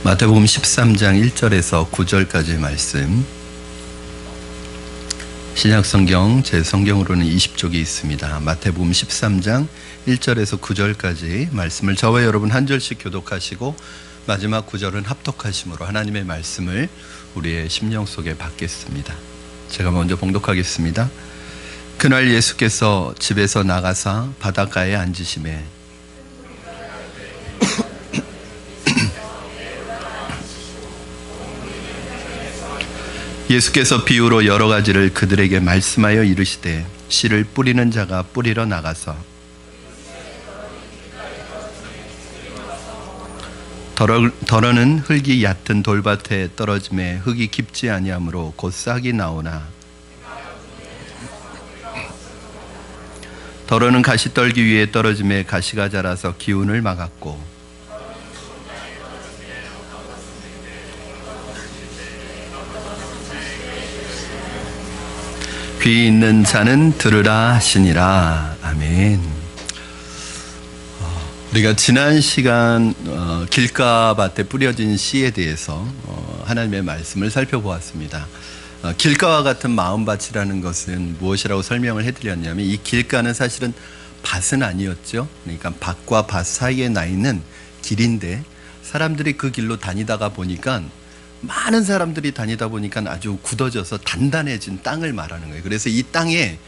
마태복음 13장 1절에서 9절까지의 말씀, 신약성경 제 성경으로는 20쪽이 있습니다. 마태복음 13장 1절에서 9절까지 말씀을 저와 여러분 한 절씩 교독하시고 마지막 9절은 합독하심으로 하나님의 말씀을 우리의 심령 속에 받겠습니다. 제가 먼저 봉독하겠습니다. 그날 예수께서 집에서 나가사 바닷가에 앉으시매 예수께서 비유로 여러 가지를 그들에게 말씀하여 이르시되 씨를 뿌리는 자가 뿌리러 나가서 덜어는 흙이 얕은 돌밭에 떨어짐에 흙이 깊지 아니하므로 곧 싹이 나오나 덜어는 가시떨기 위에 떨어짐에 가시가 자라서 기운을 막았고 귀 있는 자는 들으라 하시니라. 아멘. 우리가 지난 시간 길가밭에 뿌려진 씨에 대해서 하나님의 말씀을 살펴보았습니다. 길가와 같은 마음밭이라는 것은 무엇이라고 설명을 해드렸냐면, 이 길가는 사실은 밭은 아니었죠. 그러니까 밭과 밭 사이에 나 있는 길인데, 사람들이 그 길로 다니다가 보니까, 많은 사람들이 다니다 보니까 아주 굳어져서 단단해진 땅을 말하는 거예요. 그래서 이 땅에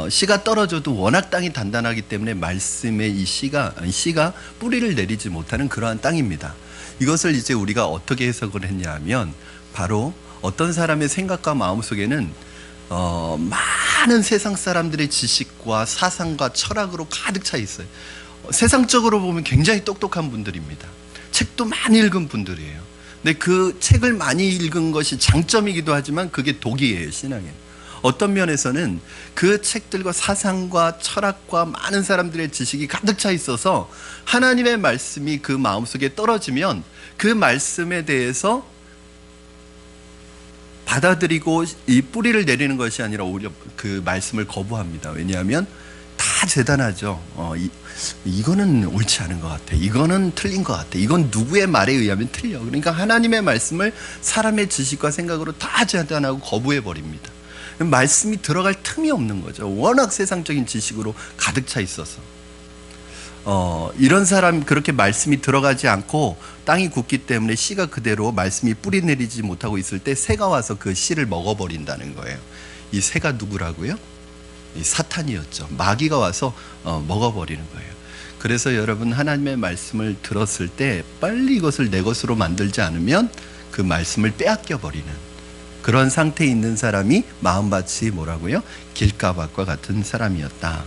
씨가 떨어져도 워낙 땅이 단단하기 때문에 말씀의 이 씨가 뿌리를 내리지 못하는 그러한 땅입니다. 이것을 이제 우리가 어떻게 해석을 했냐 하면, 바로 어떤 사람의 생각과 마음속에는 많은 세상 사람들의 지식과 사상과 철학으로 가득 차 있어요. 세상적으로 보면 굉장히 똑똑한 분들입니다. 책도 많이 읽은 분들이에요. 근데 그 책을 많이 읽은 것이 장점이기도 하지만 그게 독이에요, 신앙에. 어떤 면에서는 그 책들과 사상과 철학과 많은 사람들의 지식이 가득 차 있어서 하나님의 말씀이 그 마음속에 떨어지면 그 말씀에 대해서 받아들이고 이 뿌리를 내리는 것이 아니라 오히려 그 말씀을 거부합니다. 왜냐하면 다 재단하죠. 이거는 옳지 않은 것 같아. 이거는 틀린 것 같아. 이건 누구의 말에 의하면 틀려. 그러니까 하나님의 말씀을 사람의 지식과 생각으로 다 재단하고 거부해버립니다. 말씀이 들어갈 틈이 없는 거죠. 워낙 세상적인 지식으로 가득 차 있어서. 이런 사람, 그렇게 말씀이 들어가지 않고 땅이 굳기 때문에 씨가 그대로 말씀이 뿌리 내리지 못하고 있을 때 새가 와서 그 씨를 먹어버린다는 거예요. 이 새가 누구라고요? 이 사탄이었죠. 마귀가 와서 먹어버리는 거예요. 그래서 여러분, 하나님의 말씀을 들었을 때 빨리 이것을 내 것으로 만들지 않으면 그 말씀을 빼앗겨버리는 그런 상태에 있는 사람이 마음밭이 뭐라고요? 길가밭과 같은 사람이었다.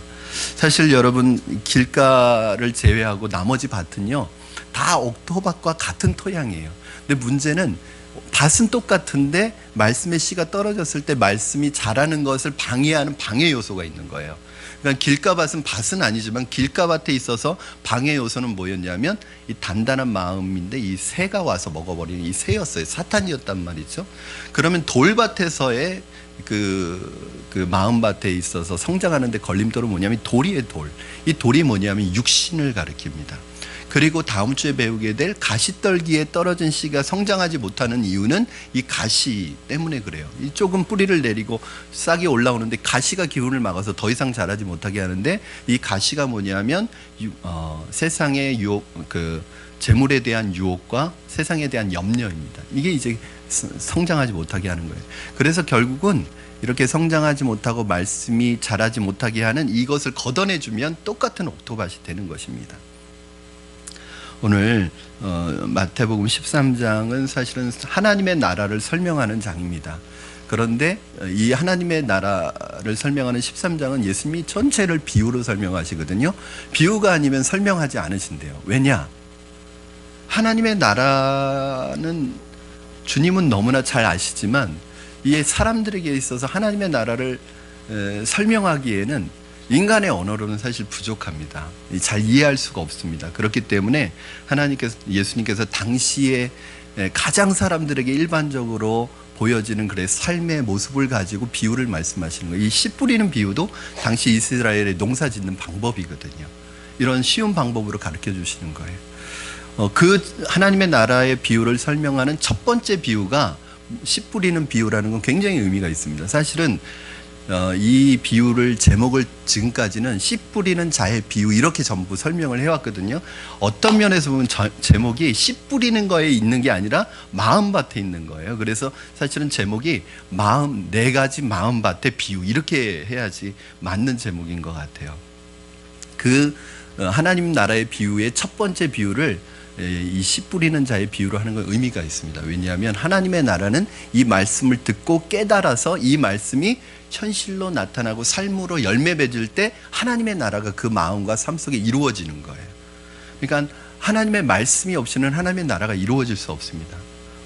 사실 여러분, 길가를 제외하고 나머지 밭은요 다 옥토밭과 같은 토양이에요. 근데 문제는 밭은 똑같은데 말씀의 씨가 떨어졌을 때 말씀이 자라는 것을 방해하는 방해 요소가 있는 거예요. 그러니까 길가밭은 밭은 아니지만 길가밭에 있어서 방해 요소는 뭐였냐면 이 단단한 마음인데 이 새가 와서 먹어버리는 이 새였어요. 사탄이었단 말이죠. 그러면 돌밭에서의 그 마음밭에 있어서 성장하는데 걸림돌은 뭐냐면 돌이에요, 돌. 이 돌이 뭐냐면 육신을 가리킵니다. 그리고 다음 주에 배우게 될 가시떨기에 떨어진 씨가 성장하지 못하는 이유는 이 가시 때문에 그래요. 이쪽은 뿌리를 내리고 싹이 올라오는데 가시가 기운을 막아서 더 이상 자라지 못하게 하는데, 이 가시가 뭐냐면 세상의 유혹, 그 재물에 대한 유혹과 세상에 대한 염려입니다. 이게 이제 성장하지 못하게 하는 거예요. 그래서 결국은 이렇게 성장하지 못하고 말씀이 자라지 못하게 하는 이것을 걷어내주면 똑같은 옥토밭이 되는 것입니다. 오늘 마태복음 13장은 사실은 하나님의 나라를 설명하는 장입니다. 그런데 이 하나님의 나라를 설명하는 13장은 예수님이 전체를 비유로 설명하시거든요. 비유가 아니면 설명하지 않으신대요. 왜냐? 하나님의 나라는 주님은 너무나 잘 아시지만 이 사람들에게 있어서 하나님의 나라를 설명하기에는 인간의 언어로는 사실 부족합니다. 잘 이해할 수가 없습니다. 그렇기 때문에 예수님께서 당시에 가장 사람들에게 일반적으로 보여지는 그래 삶의 모습을 가지고 비유를 말씀하시는 거예요. 이 씨 뿌리는 비유도 당시 이스라엘의 농사 짓는 방법이거든요. 이런 쉬운 방법으로 가르쳐 주시는 거예요. 그 하나님의 나라의 비유를 설명하는 첫 번째 비유가 씨 뿌리는 비유라는 건 굉장히 의미가 있습니다. 사실은 이 비유를 제목을 지금까지는 씨 뿌리는 자의 비유 이렇게 전부 설명을 해왔거든요. 어떤 면에서 보면 제목이 씨 뿌리는 거에 있는 게 아니라 마음밭에 있는 거예요. 그래서 사실은 제목이 네 가지 마음밭의 비유 이렇게 해야지 맞는 제목인 것 같아요. 그 하나님 나라의 비유의 첫 번째 비유를 이 씨 뿌리는 자의 비유로 하는 건 의미가 있습니다. 왜냐하면 하나님의 나라는 이 말씀을 듣고 깨달아서 이 말씀이 현실로 나타나고 삶으로 열매 맺을 때 하나님의 나라가 그 마음과 삶 속에 이루어지는 거예요. 그러니까 하나님의 말씀이 없이는 하나님의 나라가 이루어질 수 없습니다.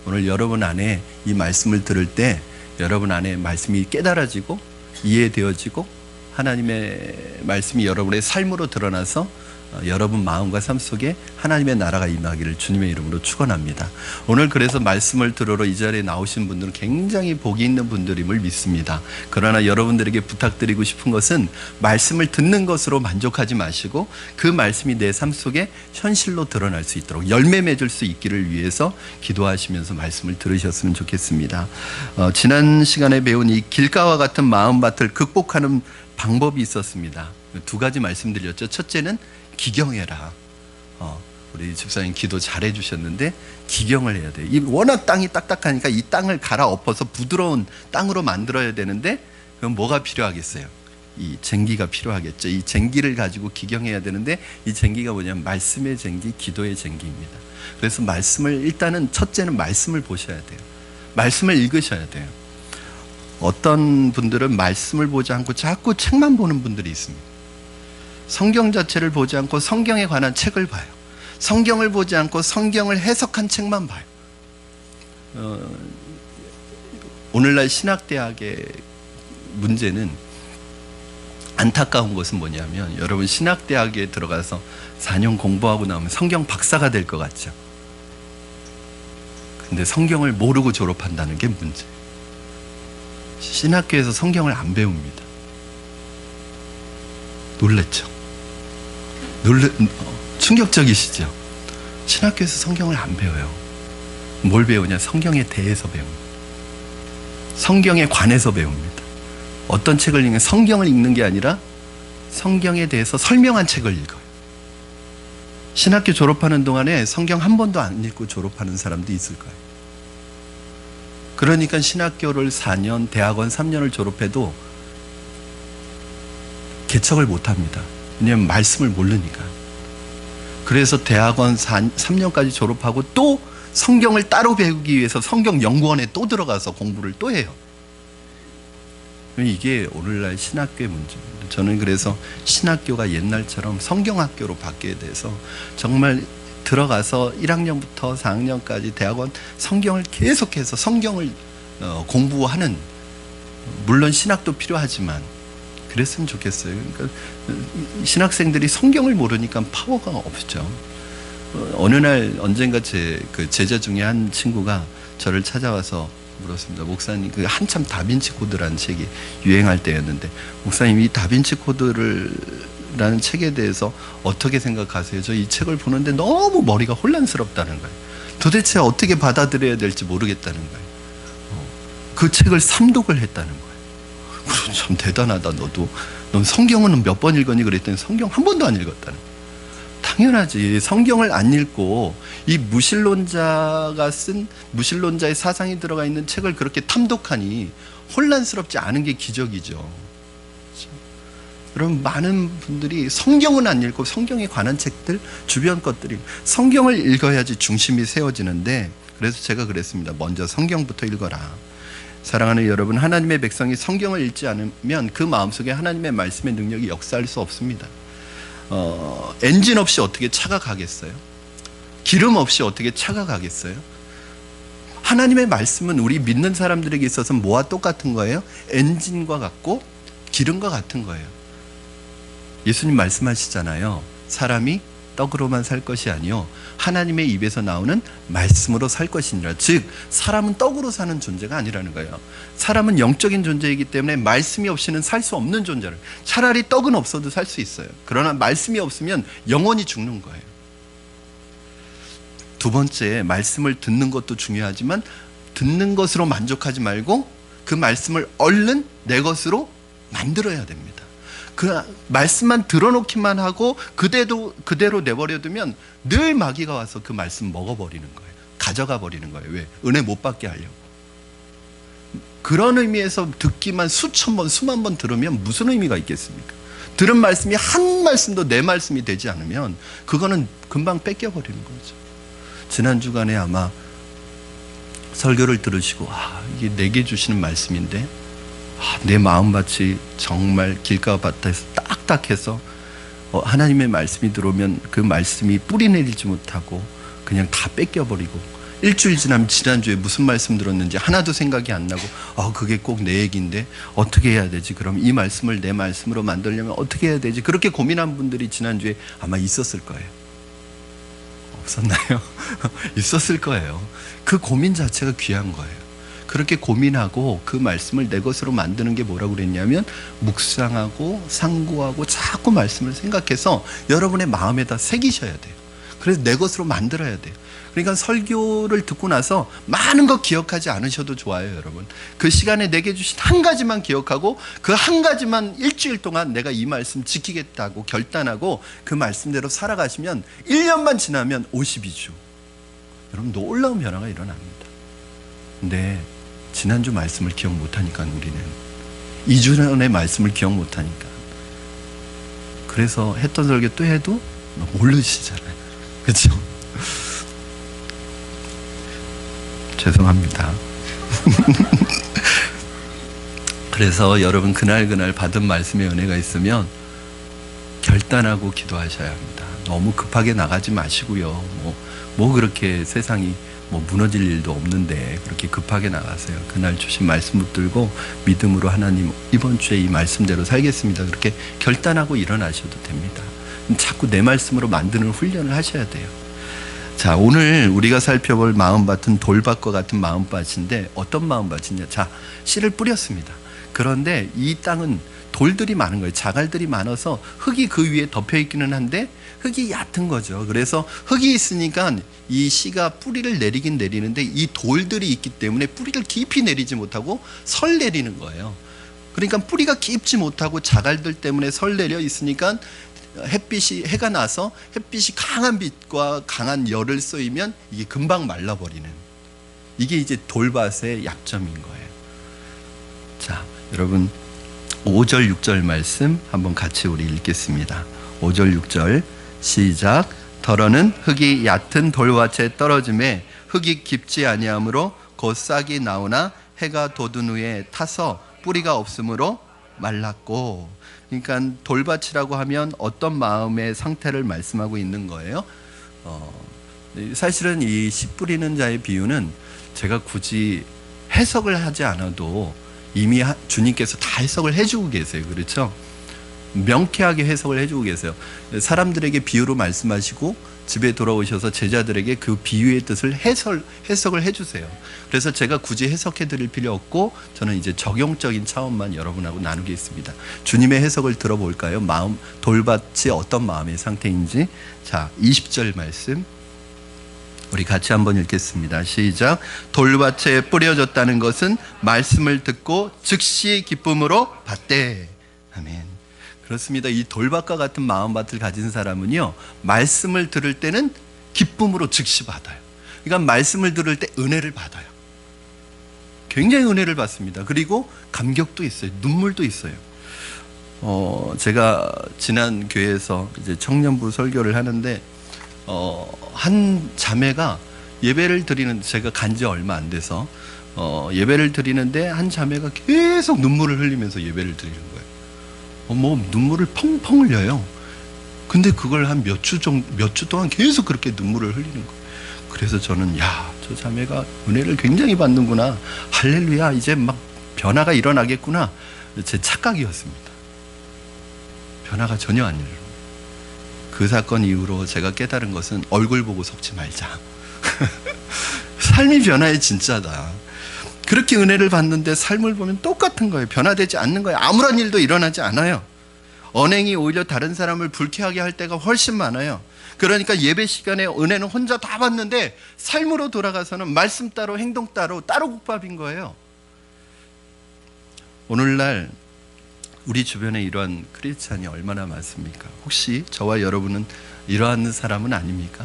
오늘 여러분 안에 이 말씀을 들을 때 여러분 안에 말씀이 깨달아지고 이해되어지고 하나님의 말씀이 여러분의 삶으로 드러나서 여러분 마음과 삶 속에 하나님의 나라가 임하기를 주님의 이름으로 축원합니다. 오늘 그래서 말씀을 들으러 이 자리에 나오신 분들은 굉장히 복이 있는 분들임을 믿습니다. 그러나 여러분들에게 부탁드리고 싶은 것은 말씀을 듣는 것으로 만족하지 마시고 그 말씀이 내 삶 속에 현실로 드러날 수 있도록 열매 맺을 수 있기를 위해서 기도하시면서 말씀을 들으셨으면 좋겠습니다. 지난 시간에 배운 이 길가와 같은 마음밭을 극복하는 방법이 있었습니다. 두 가지 말씀드렸죠. 첫째는 기경해라. 우리 집사님 기도 잘해 주셨는데 기경을 해야 돼요. 워낙 땅이 딱딱하니까 이 땅을 갈아엎어서 부드러운 땅으로 만들어야 되는데 그럼 뭐가 필요하겠어요? 이 쟁기가 필요하겠죠. 이 쟁기를 가지고 기경해야 되는데 이 쟁기가 뭐냐면 말씀의 쟁기, 기도의 쟁기입니다. 그래서 말씀을 일단은 첫째는 말씀을 보셔야 돼요. 말씀을 읽으셔야 돼요. 어떤 분들은 말씀을 보지 않고 자꾸 책만 보는 분들이 있습니다. 성경 자체를 보지 않고 성경에 관한 책을 봐요. 성경을 보지 않고 성경을 해석한 책만 봐요. 오늘날 신학대학의 문제는 안타까운 것은 뭐냐면 여러분 신학대학에 들어가서 4년 공부하고 나오면 성경 박사가 될 것 같죠. 근데 성경을 모르고 졸업한다는 게 문제예요. 신학교에서 성경을 안 배웁니다. 놀랬죠? 충격적이시죠? 신학교에서 성경을 안 배워요. 뭘 배우냐? 성경에 대해서 배웁니다. 성경에 관해서 배웁니다. 어떤 책을 읽는 성경을 읽는 게 아니라 성경에 대해서 설명한 책을 읽어요. 신학교 졸업하는 동안에 성경 한 번도 안 읽고 졸업하는 사람도 있을 거예요. 그러니까 신학교를 4년, 대학원 3년을 졸업해도 개척을 못합니다. 왜냐하면 말씀을 모르니까. 그래서 대학원 3년까지 졸업하고 또 성경을 따로 배우기 위해서 성경 연구원에 또 들어가서 공부를 또 해요. 이게 오늘날 신학교의 문제입니다. 저는 그래서 신학교가 옛날처럼 성경학교로 바뀌어야 돼서 정말 들어가서 1학년부터 4학년까지 대학원 성경을 계속해서 성경을 공부하는, 물론 신학도 필요하지만 그랬으면 좋겠어요. 그러니까 신학생들이 성경을 모르니까 파워가 없죠. 어느 날 언젠가 제 제자 중에 한 친구가 저를 찾아와서 물었습니다. 목사님, 그 한참 다빈치 코드라는 책이 유행할 때였는데, 목사님 이 다빈치 코드라는 책에 대해서 어떻게 생각하세요? 저 이 책을 보는데 너무 머리가 혼란스럽다는 거예요. 도대체 어떻게 받아들여야 될지 모르겠다는 거예요. 그 책을 3독을 했다는 거예요. 그럼 참 대단하다. 넌 성경은 몇 번 읽었니? 그랬더니 성경 한 번도 안 읽었다는 거예요. 당연하지. 성경을 안 읽고 이 무신론자가 쓴, 무신론자의 사상이 들어가 있는 책을 그렇게 탐독하니 혼란스럽지 않은 게 기적이죠. 그렇죠? 여러분, 많은 분들이 성경은 안 읽고 성경에 관한 책들, 주변 것들이, 성경을 읽어야지 중심이 세워지는데, 그래서 제가 그랬습니다. 먼저 성경부터 읽어라. 사랑하는 여러분, 하나님의 백성이 성경을 읽지 않으면 그 마음속에 하나님의 말씀의 능력이 역사할 수 없습니다. 엔진 없이 어떻게 차가 가겠어요? 기름 없이 어떻게 차가 가겠어요? 하나님의 말씀은 우리 믿는 사람들에게 있어서 뭐와 똑같은 거예요? 엔진과 같고 기름과 같은 거예요. 예수님 말씀하시잖아요. 사람이 떡으로만 살 것이 아니요 하나님의 입에서 나오는 말씀으로 살 것이니라. 즉 사람은 떡으로 사는 존재가 아니라는 거예요. 사람은 영적인 존재이기 때문에 말씀이 없이는 살 수 없는 존재를, 차라리 떡은 없어도 살 수 있어요. 그러나 말씀이 없으면 영원히 죽는 거예요. 두 번째, 말씀을 듣는 것도 중요하지만 듣는 것으로 만족하지 말고 그 말씀을 얼른 내 것으로 만들어야 됩니다. 그 말씀만 들어놓기만 하고 그대로 내버려두면 늘 마귀가 와서 그 말씀 먹어버리는 거예요. 가져가 버리는 거예요. 왜? 은혜 못 받게 하려고. 그런 의미에서 듣기만 수천 번, 수만 번 들으면 무슨 의미가 있겠습니까? 들은 말씀이 한 말씀도 내 말씀이 되지 않으면 그거는 금방 뺏겨버리는 거죠. 지난 주간에 아마 설교를 들으시고 이게 내게 주시는 말씀인데 내 마음밭이 정말 길가와 밭에서 딱딱해서 하나님의 말씀이 들어오면 그 말씀이 뿌리 내리지 못하고 그냥 다 뺏겨버리고, 일주일 지나면 지난주에 무슨 말씀 들었는지 하나도 생각이 안 나고 그게 꼭 내 얘기인데 어떻게 해야 되지? 그럼 이 말씀을 내 말씀으로 만들려면 어떻게 해야 되지? 그렇게 고민한 분들이 지난주에 아마 있었을 거예요. 없었나요? 있었을 거예요. 그 고민 자체가 귀한 거예요. 그렇게 고민하고 그 말씀을 내 것으로 만드는 게 뭐라고 그랬냐면 묵상하고 상고하고 자꾸 말씀을 생각해서 여러분의 마음에다 새기셔야 돼요. 그래서 내 것으로 만들어야 돼요. 그러니까 설교를 듣고 나서 많은 거 기억하지 않으셔도 좋아요, 여러분. 그 시간에 내게 주신 한 가지만 기억하고 그 한 가지만 일주일 동안 내가 이 말씀 지키겠다고 결단하고 그 말씀대로 살아가시면 1년만 지나면 52주. 여러분 놀라운 변화가 일어납니다. 근데 지난주 말씀을 기억 못하니까 우리는 2주 전의 말씀을 기억 못하니까 그래서 했던 설교 또 해도 모르시잖아요. 그렇죠? 죄송합니다. 그래서 여러분 그날 받은 말씀의 은혜가 있으면 결단하고 기도하셔야 합니다. 너무 급하게 나가지 마시고요. 뭐 그렇게 세상이 무너질 일도 없는데 그렇게 급하게 나가세요. 그날 주신 말씀 붙들고 믿음으로 하나님 이번 주에 이 말씀대로 살겠습니다. 그렇게 결단하고 일어나셔도 됩니다. 자꾸 내 말씀으로 만드는 훈련을 하셔야 돼요. 자, 오늘 우리가 살펴볼 마음밭은 돌밭과 같은 마음밭인데 어떤 마음밭이냐? 자, 씨를 뿌렸습니다. 그런데 이 땅은 돌들이 많은 거예요. 자갈들이 많아서 흙이 그 위에 덮여 있기는 한데 흙이 얕은 거죠. 그래서 흙이 있으니까 이 씨가 뿌리를 내리긴 내리는데 이 돌들이 있기 때문에 뿌리를 깊이 내리지 못하고 설 내리는 거예요. 그러니까 뿌리가 깊지 못하고 자갈들 때문에 설 내려 있으니까 해가 나서 햇빛이 강한 빛과 강한 열을 쏘이면 이게 금방 말라버리는, 이게 이제 돌밭의 약점인 거예요. 자, 여러분 5절 6절 말씀 한번 같이 우리 읽겠습니다. 5절 6절 시작. 더러는 흙이 얕은 돌밭에 떨어짐에 흙이 깊지 아니하므로 곧 싹이 나오나 해가 돋은 후에 타서 뿌리가 없으므로 말랐고. 그러니까 돌밭이라고 하면 어떤 마음의 상태를 말씀하고 있는 거예요. 사실은 이 씨 뿌리는 자의 비유는 제가 굳이 해석을 하지 않아도 이미 주님께서 다 해석을 해주고 계세요. 그렇죠? 명쾌하게 해석을 해주고 계세요. 사람들에게 비유로 말씀하시고 집에 돌아오셔서 제자들에게 그 비유의 뜻을 해석을 해주세요. 그래서 제가 굳이 해석해 드릴 필요 없고 저는 이제 적용적인 차원만 여러분하고 나누겠습니다. 주님의 해석을 들어볼까요? 돌밭이 어떤 마음의 상태인지. 자, 20절 말씀 우리 같이 한번 읽겠습니다. 시작. 돌밭에 뿌려졌다는 것은 말씀을 듣고 즉시 기쁨으로 받되. 아멘. 그렇습니다. 이 돌밭과 같은 마음밭을 가진 사람은요, 말씀을 들을 때는 기쁨으로 즉시 받아요. 그러니까 말씀을 들을 때 은혜를 받아요. 굉장히 은혜를 받습니다. 그리고 감격도 있어요. 눈물도 있어요. 제가 지난 교회에서 이제 청년부 설교를 하는데 한 자매가 예배를 드리는, 제가 간지 얼마 안 돼서 예배를 드리는데 한 자매가 계속 눈물을 흘리면서 예배를 드리는 거예요. 눈물을 펑펑 흘려요. 근데 그걸 한 몇 주 동안 계속 그렇게 눈물을 흘리는 거예요. 그래서 저는 저 자매가 은혜를 굉장히 받는구나. 할렐루야, 이제 막 변화가 일어나겠구나. 제 착각이었습니다. 변화가 전혀 안 일어나요. 그 사건 이후로 제가 깨달은 것은 얼굴 보고 속지 말자. 삶이 변화의 진짜다. 그렇게 은혜를 받는데 삶을 보면 똑같은 거예요. 변화되지 않는 거예요. 아무런 일도 일어나지 않아요. 언행이 오히려 다른 사람을 불쾌하게 할 때가 훨씬 많아요. 그러니까 예배 시간에 은혜는 혼자 다 받는데 삶으로 돌아가서는 말씀 따로 행동 따로 국밥인 거예요. 오늘날 우리 주변에 이러한 크리스찬이 얼마나 많습니까? 혹시 저와 여러분은 이러한 사람은 아닙니까?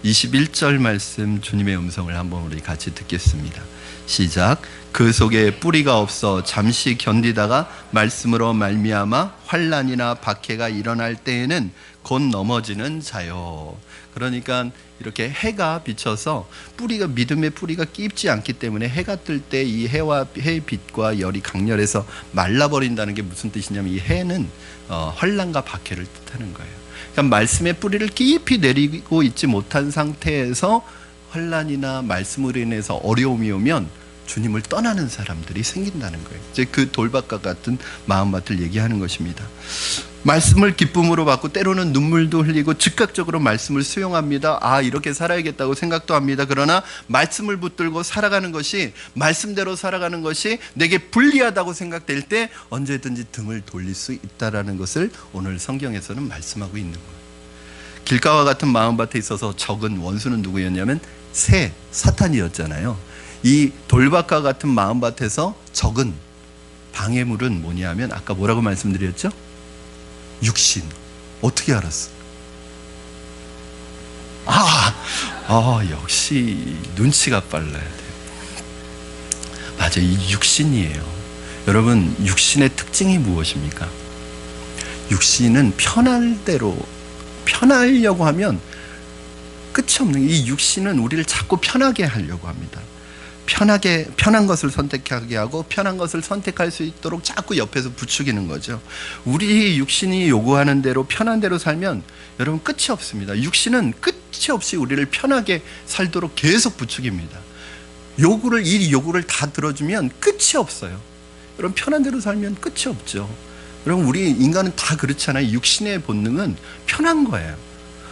21절 말씀 주님의 음성을 한번 우리 같이 듣겠습니다. 시작. 그 속에 뿌리가 없어 잠시 견디다가 말씀으로 말미암아 환난이나 박해가 일어날 때에는 곧 넘어지는 자요. 그러니까 이렇게 해가 비쳐서 뿌리가, 믿음의 뿌리가 깊지 않기 때문에 해가 뜰 때 이 해의 빛과 열이 강렬해서 말라버린다는 게 무슨 뜻이냐면, 이 해는 환난과 박해를 뜻하는 거예요. 그러니까 말씀의 뿌리를 깊이 내리고 있지 못한 상태에서 환난이나 말씀으로 인해서 어려움이 오면 주님을 떠나는 사람들이 생긴다는 거예요. 이제 그 돌밭과 같은 마음밭을 얘기하는 것입니다. 말씀을 기쁨으로 받고 때로는 눈물도 흘리고 즉각적으로 말씀을 수용합니다. 아, 이렇게 살아야겠다고 생각도 합니다. 그러나 말씀을 붙들고 살아가는 것이, 말씀대로 살아가는 것이 내게 불리하다고 생각될 때 언제든지 등을 돌릴 수 있다는 것을 오늘 성경에서는 말씀하고 있는 거예요. 길가와 같은 마음밭에 있어서 적은 원수는 누구였냐면 사탄이었잖아요. 이 돌밭과 같은 마음밭에서 적은 방해물은 뭐냐면, 아까 뭐라고 말씀드렸죠? 육신. 어떻게 알았어? 역시 눈치가 빨라야 돼요. 맞아요. 이 육신이에요. 여러분, 육신의 특징이 무엇입니까? 육신은 편하려고 하면 끝이 없는, 이 육신은 우리를 자꾸 편하게 하려고 합니다. 편한 것을 선택하게 하고 편한 것을 선택할 수 있도록 자꾸 옆에서 부추기는 거죠. 우리 육신이 요구하는 대로, 편한 대로 살면 여러분 끝이 없습니다. 육신은 끝이 없이 우리를 편하게 살도록 계속 부추깁니다. 이 요구를 다 들어주면 끝이 없어요. 여러분, 편한 대로 살면 끝이 없죠. 여러분, 우리 인간은 다 그렇잖아요. 육신의 본능은 편한 거예요.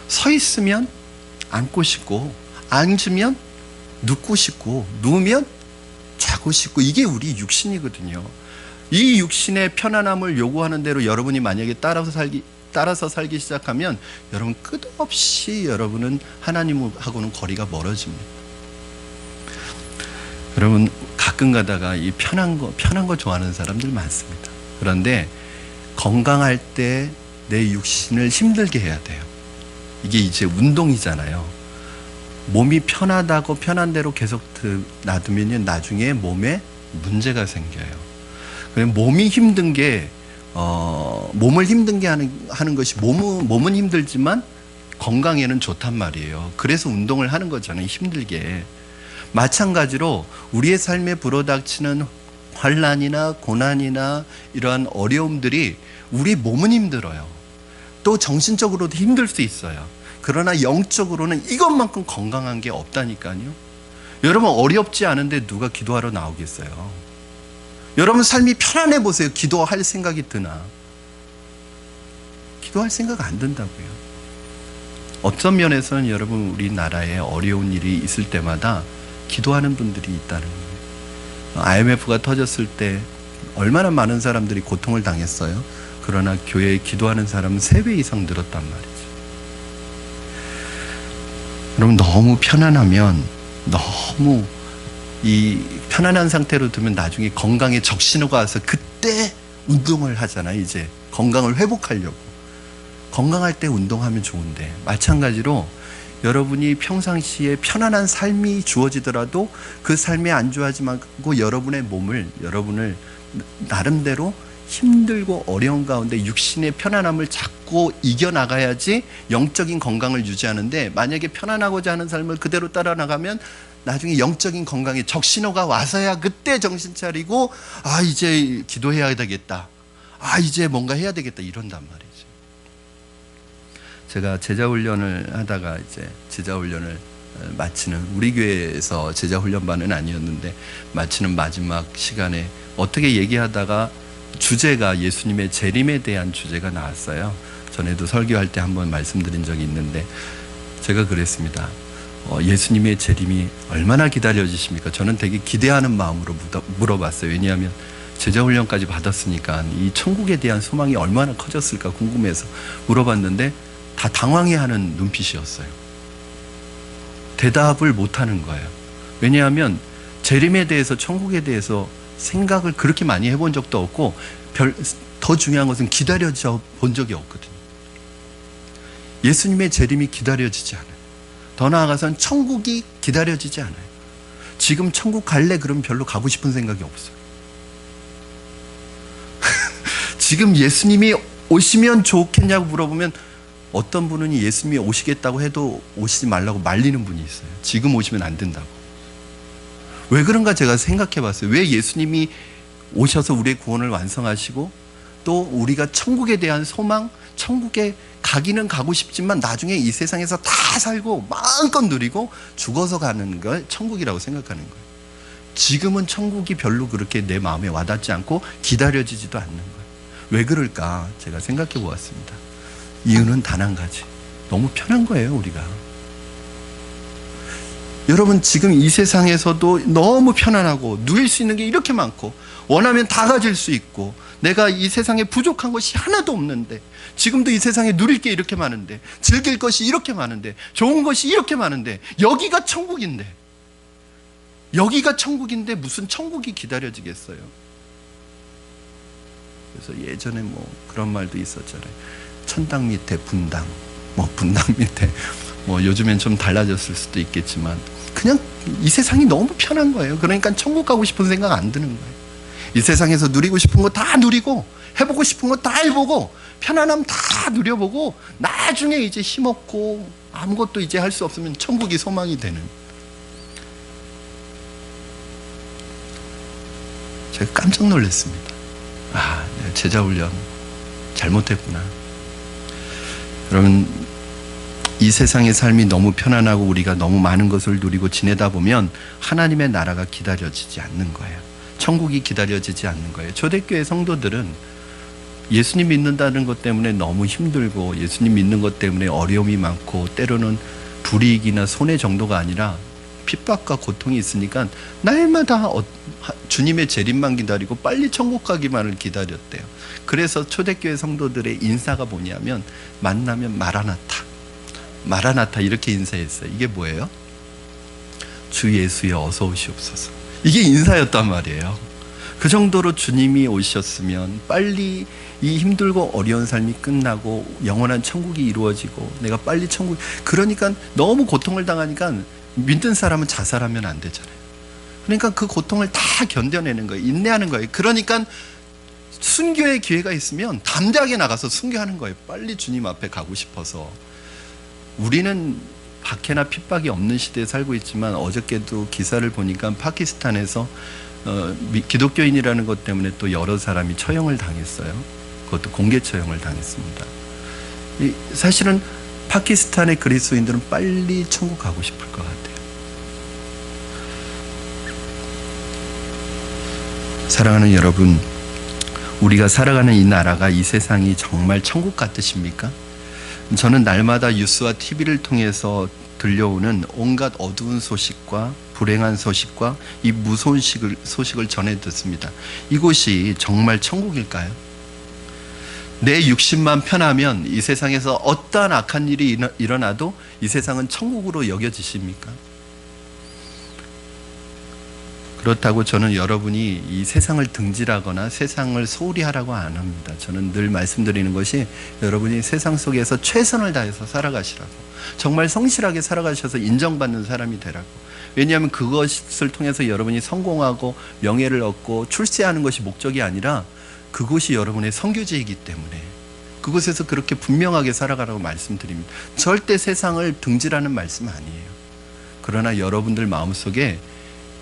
서 있으면 앉고 싶고, 앉으면 눕고 싶고, 누우면 자고 싶고, 이게 우리 육신이거든요. 이 육신의 편안함을 요구하는 대로 여러분이 만약에 따라서 살기 시작하면 여러분 끝없이 여러분은 하나님하고는 거리가 멀어집니다. 여러분, 가끔 가다가 이 편한 거 좋아하는 사람들 많습니다. 그런데 건강할 때 내 육신을 힘들게 해야 돼요. 이게 이제 운동이잖아요. 몸이 편하다고 편한 대로 계속 놔두면 나중에 몸에 문제가 생겨요. 몸이 힘든 게, 몸을 힘든 게 하는 것이, 몸은 힘들지만 건강에는 좋단 말이에요. 그래서 운동을 하는 거잖아요. 힘들게. 마찬가지로 우리의 삶에 불어닥치는 환난이나 고난이나 이러한 어려움들이 우리 몸은 힘들어요. 또 정신적으로도 힘들 수 있어요. 그러나 영적으로는 이것만큼 건강한 게 없다니까요. 여러분, 어렵지 않은데 누가 기도하러 나오겠어요? 여러분 삶이 편안해 보세요. 기도할 생각이 드나? 기도할 생각 안 든다고요. 어떤 면에서는 여러분, 우리나라에 어려운 일이 있을 때마다 기도하는 분들이 있다는 거예요. IMF가 터졌을 때 얼마나 많은 사람들이 고통을 당했어요. 그러나 교회에 기도하는 사람은 3배 이상 늘었단 말이에요. 여러분, 너무 편안하면, 너무 이 편안한 상태로 두면 나중에 건강에 적신호가 와서 그때 운동을 하잖아요. 이제 건강을 회복하려고. 건강할 때 운동하면 좋은데, 마찬가지로 여러분이 평상시에 편안한 삶이 주어지더라도 그 삶에 안주하지 말고 여러분을 나름대로 힘들고 어려운 가운데 육신의 편안함을 잡고 이겨나가야지 영적인 건강을 유지하는데, 만약에 편안하고자 하는 삶을 그대로 따라 나가면 나중에 영적인 건강에 적신호가 와서야 그때 정신 차리고, 이제 기도해야 되겠다, 이제 뭔가 해야 되겠다, 이런단 말이죠. 제가 제자훈련을 하다가 이제 제자훈련을 마치는, 우리 교회에서 제자훈련반은 아니었는데 마치는 마지막 시간에 어떻게 얘기하다가 주제가 예수님의 재림에 대한 주제가 나왔어요. 전에도 설교할 때 한번 말씀드린 적이 있는데 제가 그랬습니다. 예수님의 재림이 얼마나 기다려지십니까? 저는 되게 기대하는 마음으로 물어봤어요. 왜냐하면 제자훈련까지 받았으니까 이 천국에 대한 소망이 얼마나 커졌을까 궁금해서 물어봤는데 다 당황해하는 눈빛이었어요. 대답을 못하는 거예요. 왜냐하면 재림에 대해서, 천국에 대해서 생각을 그렇게 많이 해본 적도 없고, 더 중요한 것은 기다려져 본 적이 없거든요. 예수님의 재림이 기다려지지 않아요. 더 나아가서는 천국이 기다려지지 않아요. 지금 천국 갈래? 그러면 별로 가고 싶은 생각이 없어요. 지금 예수님이 오시면 좋겠냐고 물어보면 어떤 분은 예수님이 오시겠다고 해도 오시지 말라고 말리는 분이 있어요. 지금 오시면 안 된다고. 왜 그런가 제가 생각해 봤어요. 왜 예수님이 오셔서 우리의 구원을 완성하시고 또 우리가 천국에 대한 소망, 천국에 가기는 가고 싶지만 나중에 이 세상에서 다 살고 마음껏 누리고 죽어서 가는 걸 천국이라고 생각하는 거예요. 지금은 천국이 별로 그렇게 내 마음에 와닿지 않고 기다려지지도 않는 거예요. 왜 그럴까 제가 생각해 보았습니다. 이유는 단 한 가지. 너무 편한 거예요, 우리가. 여러분, 지금 이 세상에서도 너무 편안하고 누릴 수 있는 게 이렇게 많고 원하면 다 가질 수 있고 내가 이 세상에 부족한 것이 하나도 없는데, 지금도 이 세상에 누릴 게 이렇게 많은데, 즐길 것이 이렇게 많은데, 좋은 것이 이렇게 많은데, 여기가 천국인데 무슨 천국이 기다려지겠어요? 그래서 예전에 뭐 그런 말도 있었잖아요. 천당 밑에 분당, 분당 밑에 요즘엔 좀 달라졌을 수도 있겠지만 그냥 이 세상이 너무 편한 거예요. 그러니까 천국 가고 싶은 생각 안 드는 거예요. 이 세상에서 누리고 싶은 거 다 누리고 해보고 싶은 거 다 해보고 편안함 다 누려보고 나중에 이제 힘없고 아무것도 이제 할 수 없으면 천국이 소망이 되는. 제가 깜짝 놀랐습니다. 내가 제자 훈련 잘못했구나. 여러분, 이 세상의 삶이 너무 편안하고 우리가 너무 많은 것을 누리고 지내다 보면 하나님의 나라가 기다려지지 않는 거예요. 천국이 기다려지지 않는 거예요. 초대교회 성도들은 예수님 믿는다는 것 때문에 너무 힘들고 예수님 믿는 것 때문에 어려움이 많고 때로는 불이익이나 손해 정도가 아니라 핍박과 고통이 있으니까 날마다 주님의 재림만 기다리고 빨리 천국 가기만을 기다렸대요. 그래서 초대교회 성도들의 인사가 뭐냐면 만나면 마라나타 이렇게 인사했어요. 이게 뭐예요? 주 예수여 어서 오시옵소서. 이게 인사였단 말이에요. 그 정도로 주님이 오셨으면 빨리 이 힘들고 어려운 삶이 끝나고 영원한 천국이 이루어지고 내가 빨리 천국, 그러니까 너무 고통을 당하니까 믿는 사람은 자살하면 안 되잖아요. 그러니까 그 고통을 다 견뎌내는 거예요. 인내하는 거예요. 그러니까 순교의 기회가 있으면 담대하게 나가서 순교하는 거예요. 빨리 주님 앞에 가고 싶어서. 우리는 박해나 핍박이 없는 시대에 살고 있지만 어저께도 기사를 보니까 파키스탄에서 기독교인이라는 것 때문에 또 여러 사람이 처형을 당했어요. 그것도 공개 처형을 당했습니다. 사실은 파키스탄의 그리스도인들은 빨리 천국 가고 싶을 것 같아요. 사랑하는 여러분, 우리가 살아가는 이 나라가, 이 세상이 정말 천국 같으십니까? 저는 날마다 뉴스와 TV를 통해서 들려오는 온갖 어두운 소식과 불행한 소식과 이 무서운 소식을 전해 듣습니다. 이곳이 정말 천국일까요? 내 육신만 편하면 이 세상에서 어떠한 악한 일이 일어나도 이 세상은 천국으로 여겨지십니까? 그렇다고 저는 여러분이 이 세상을 등질하거나 세상을 소홀히 하라고 안 합니다. 저는 늘 말씀드리는 것이 여러분이 세상 속에서 최선을 다해서 살아가시라고, 정말 성실하게 살아가셔서 인정받는 사람이 되라고. 왜냐하면 그것을 통해서 여러분이 성공하고 명예를 얻고 출세하는 것이 목적이 아니라 그곳이 여러분의 선교지이기 때문에 그곳에서 그렇게 분명하게 살아가라고 말씀드립니다. 절대 세상을 등질하는 말씀 아니에요. 그러나 여러분들 마음속에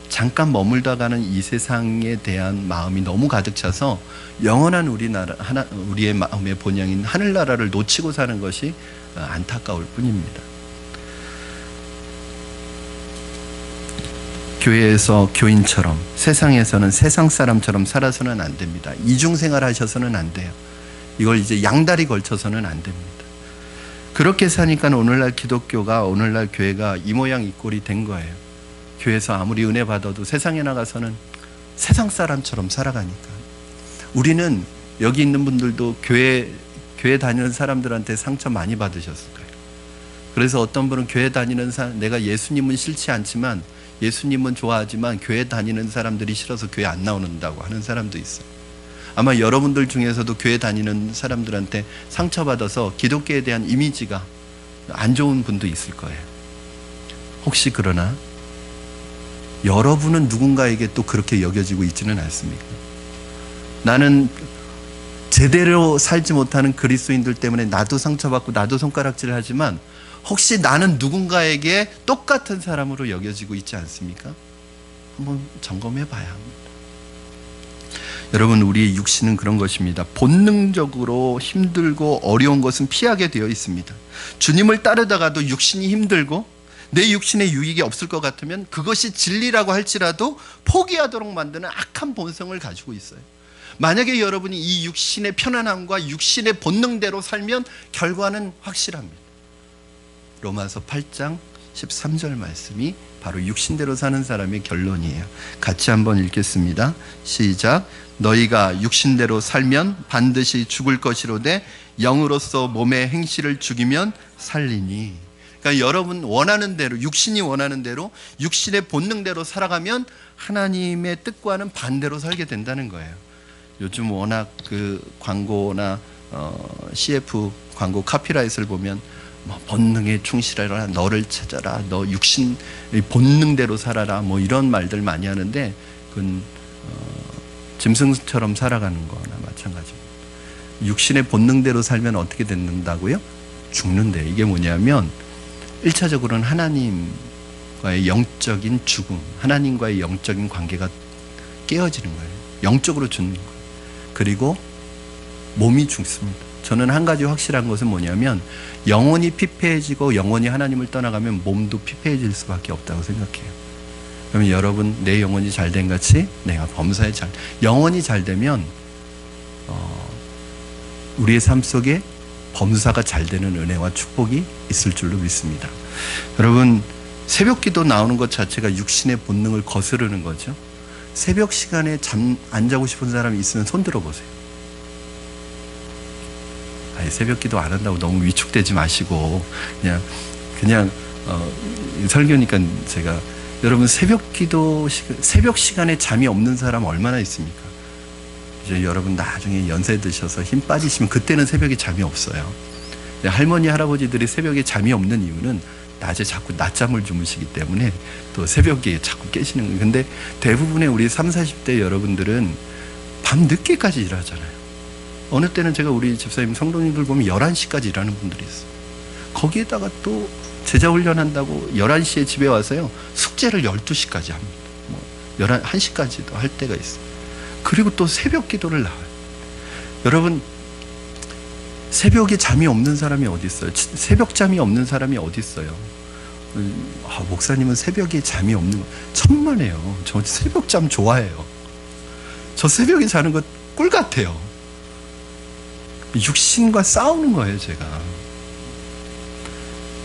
잠깐 머물다 가는 이 세상에 대한 마음이 너무 가득 차서 영원한 우리의 마음의 본향인 하늘나라를 놓치고 사는 것이 안타까울 뿐입니다. 교회에서 교인처럼, 세상에서는 세상 사람처럼 살아서는 안 됩니다. 이중생활 하셔서는 안 돼요. 이걸 이제 양다리 걸쳐서는 안 됩니다. 그렇게 사니까 오늘날 기독교가, 오늘날 교회가 이 모양 이 꼴이 된 거예요. 교회에서 아무리 은혜 받아도 세상에 나가서는 세상 사람처럼 살아가니까. 우리는 여기 있는 분들도 교회 다니는 사람들한테 상처 많이 받으셨을 거예요. 그래서 어떤 분은 교회 다니는 내가 예수님은 싫지 않지만 예수님은 좋아하지만 교회 다니는 사람들이 싫어서 교회 안 나오는다고 하는 사람도 있어요. 아마 여러분들 중에서도 교회 다니는 사람들한테 상처받아서 기독교에 대한 이미지가 안 좋은 분도 있을 거예요. 혹시 그러나 여러분은 누군가에게 또 그렇게 여겨지고 있지는 않습니까? 나는 제대로 살지 못하는 그리스도인들 때문에 나도 상처받고 나도 손가락질을 하지만 혹시 나는 누군가에게 똑같은 사람으로 여겨지고 있지 않습니까? 한번 점검해 봐야 합니다. 여러분, 우리의 육신은 그런 것입니다. 본능적으로 힘들고 어려운 것은 피하게 되어 있습니다. 주님을 따르다가도 육신이 힘들고 내 육신에 유익이 없을 것 같으면 그것이 진리라고 할지라도 포기하도록 만드는 악한 본성을 가지고 있어요. 만약에 여러분이 이 육신의 편안함과 육신의 본능대로 살면 결과는 확실합니다. 로마서 8장 13절 말씀이 바로 육신대로 사는 사람의 결론이에요. 같이 한번 읽겠습니다. 시작. 너희가 육신대로 살면 반드시 죽을 것이로되 영으로서 몸의 행실을 죽이면 살리니. 그러니까 여러분 원하는 대로, 육신이 원하는 대로, 육신의 본능대로 살아가면 하나님의 뜻과는 반대로 살게 된다는 거예요. 요즘 워낙 그 광고나 CF 광고 카피라이트를 보면 뭐 본능에 충실하라, 너를 찾아라, 너 육신 본능대로 살아라, 뭐 이런 말들 많이 하는데 그건 짐승처럼 살아가는 거나 마찬가지입니다. 육신의 본능대로 살면 어떻게 된다고요? 죽는데, 이게 뭐냐면 1차적으로는 하나님과의 영적인 죽음, 하나님과의 영적인 관계가 깨어지는 거예요. 영적으로 죽는 거예요. 그리고 몸이 죽습니다. 저는 한 가지 확실한 것은 뭐냐면 영혼이 피폐해지고 영혼이 하나님을 떠나가면 몸도 피폐해질 수밖에 없다고 생각해요. 그러면 여러분, 내 영혼이 잘된 같이 내가 범사에 영혼이 잘 되면 우리의 삶 속에 범사가 잘 되는 은혜와 축복이 있을 줄로 믿습니다. 여러분, 새벽 기도 나오는 것 자체가 육신의 본능을 거스르는 거죠. 새벽 시간에 잠 안 자고 싶은 사람이 있으면 손 들어보세요. 새벽 기도 안 한다고 너무 위축되지 마시고 그냥 설교니까 제가, 여러분 새벽 기도 새벽 시간에 잠이 없는 사람 얼마나 있습니까? 이제 여러분 나중에 연세 드셔서 힘 빠지시면 그때는 새벽에 잠이 없어요. 할머니 할아버지들이 새벽에 잠이 없는 이유는 낮에 자꾸 낮잠을 주무시기 때문에 또 새벽에 자꾸 깨시는 거예요. 근데 대부분의 우리 30, 40대 여러분들은 밤 늦게까지 일하잖아요. 어느 때는 제가 우리 집사님 성도님들 보면 11시까지 일하는 분들이 있어요. 거기에다가 또 제자 훈련한다고 11시에 집에 와서요, 숙제를 12시까지 합니다. 1시까지도 할 때가 있어요. 그리고 또 새벽 기도를 나와요. 여러분, 새벽에 잠이 없는 사람이 어디 있어요? 새벽 잠이 없는 사람이 어디 있어요? 목사님은 새벽에 잠이 없는 거 천만에요. 저 새벽 잠 좋아해요. 저 새벽에 자는 거 꿀 같아요. 육신과 싸우는 거예요, 제가.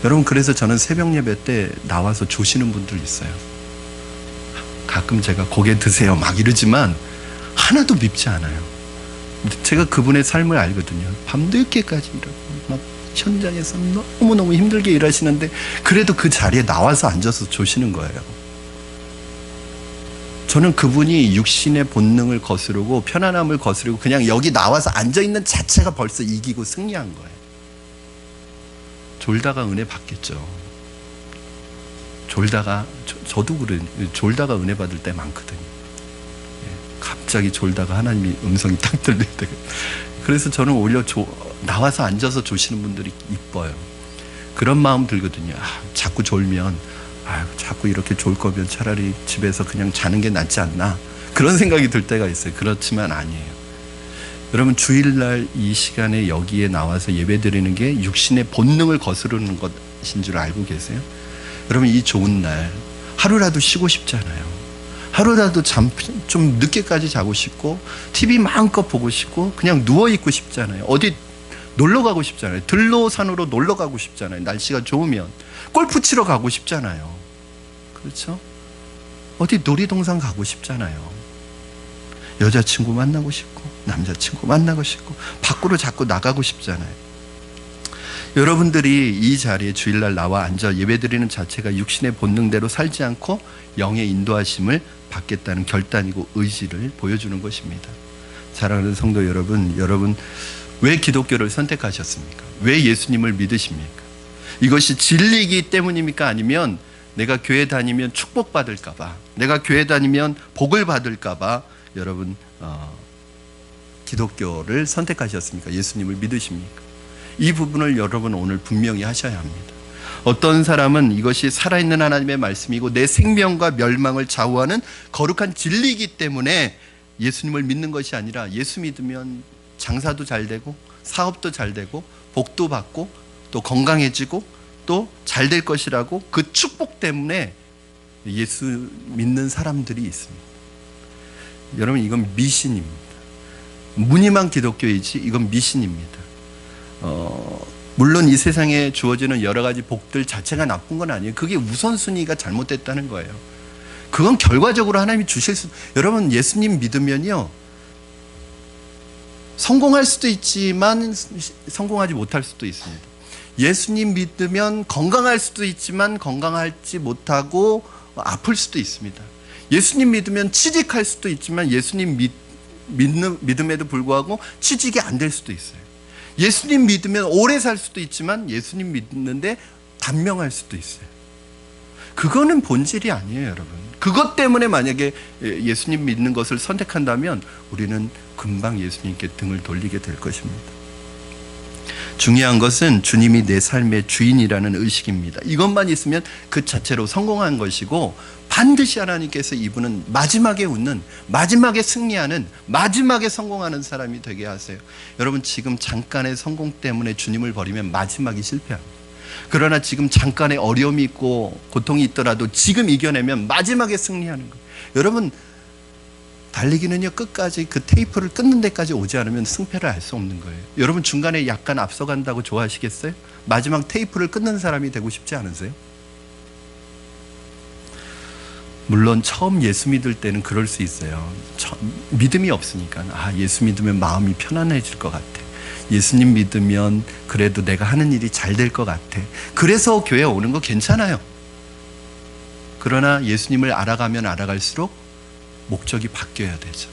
여러분, 그래서 저는 새벽 예배 때 나와서 조시는 분들 있어요. 가끔 제가 고개 드세요 막 이러지만 하나도 밉지 않아요. 제가 그분의 삶을 알거든요. 밤늦게까지 일하고 막 현장에서 너무너무 힘들게 일하시는데 그래도 그 자리에 나와서 앉아서 조시는 거예요. 저는 그분이 육신의 본능을 거스르고 편안함을 거스르고 그냥 여기 나와서 앉아있는 자체가 벌써 이기고 승리한 거예요. 졸다가 은혜 받겠죠. 졸다가, 저도 그래, 졸다가 은혜 받을 때 많거든요. 갑자기 졸다가 하나님이 음성이 딱 들릴 때. 그래서 저는 오히려 나와서 앉아서 조시는 분들이 이뻐요. 그런 마음 들거든요. 자꾸 졸면 자꾸 이렇게 졸 거면 차라리 집에서 그냥 자는 게 낫지 않나, 그런 생각이 들 때가 있어요. 그렇지만 아니에요. 여러분, 주일날 이 시간에 여기에 나와서 예배 드리는 게 육신의 본능을 거스르는 것인 줄 알고 계세요? 여러분, 이 좋은 날 하루라도 쉬고 싶잖아요. 하루라도 잠 좀 늦게까지 자고 싶고 TV 마음껏 보고 싶고 그냥 누워있고 싶잖아요. 어디 놀러 가고 싶잖아요. 들로 산으로 놀러 가고 싶잖아요. 날씨가 좋으면 골프 치러 가고 싶잖아요. 그렇죠? 어디 놀이동산 가고 싶잖아요. 여자친구 만나고 싶고 남자친구 만나고 싶고 밖으로 자꾸 나가고 싶잖아요. 여러분들이 이 자리에 주일날 나와 앉아 예배드리는 자체가 육신의 본능대로 살지 않고 영의 인도하심을 받겠다는 결단이고 의지를 보여주는 것입니다. 사랑하는 성도 여러분, 여러분 왜 기독교를 선택하셨습니까? 왜 예수님을 믿으십니까? 이것이 진리이기 때문입니까? 아니면 내가 교회 다니면 축복받을까 봐, 내가 교회 다니면 복을 받을까 봐 여러분 기독교를 선택하셨습니까? 예수님을 믿으십니까? 이 부분을 여러분 오늘 분명히 하셔야 합니다. 어떤 사람은 이것이 살아있는 하나님의 말씀이고 내 생명과 멸망을 좌우하는 거룩한 진리이기 때문에 예수님을 믿는 것이 아니라 예수 믿으면 장사도 잘 되고 사업도 잘 되고 복도 받고 또 건강해지고 또 잘 될 것이라고 그 축복 때문에 예수 믿는 사람들이 있습니다. 여러분 이건 미신입니다. 무늬만 기독교이지 이건 미신입니다. 물론 이 세상에 주어지는 여러 가지 복들 자체가 나쁜 건 아니에요. 그게 우선순위가 잘못됐다는 거예요. 그건 결과적으로 하나님이 주실 수. 여러분 예수님 믿으면요 성공할 수도 있지만 성공하지 못할 수도 있습니다. 예수님 믿으면 건강할 수도 있지만 건강하지 못하고 아플 수도 있습니다. 예수님 믿으면 취직할 수도 있지만 예수님 믿음에도 불구하고 취직이 안 될 수도 있어요. 예수님 믿으면 오래 살 수도 있지만 예수님 믿는데 단명할 수도 있어요. 그거는 본질이 아니에요, 여러분. 그것 때문에 만약에 예수님 믿는 것을 선택한다면 우리는 금방 예수님께 등을 돌리게 될 것입니다. 중요한 것은 주님이 내 삶의 주인이라는 의식입니다. 이것만 있으면 그 자체로 성공한 것이고 반드시 하나님께서 이분은 마지막에 웃는, 마지막에 승리하는, 마지막에 성공하는 사람이 되게 하세요. 여러분 지금 잠깐의 성공 때문에 주님을 버리면 마지막이 실패합니다. 그러나 지금 잠깐의 어려움이 있고 고통이 있더라도 지금 이겨내면 마지막에 승리하는 거예요. 여러분 달리기는요 끝까지 그 테이프를 끊는 데까지 오지 않으면 승패를 알 수 없는 거예요. 여러분 중간에 약간 앞서간다고 좋아하시겠어요? 마지막 테이프를 끊는 사람이 되고 싶지 않으세요? 물론 처음 예수 믿을 때는 그럴 수 있어요. 믿음이 없으니까 예수 믿으면 마음이 편안해질 것 같아. 예수님 믿으면 그래도 내가 하는 일이 잘 될 것 같아. 그래서 교회 오는 거 괜찮아요. 그러나 예수님을 알아가면 알아갈수록 목적이 바뀌어야 되죠.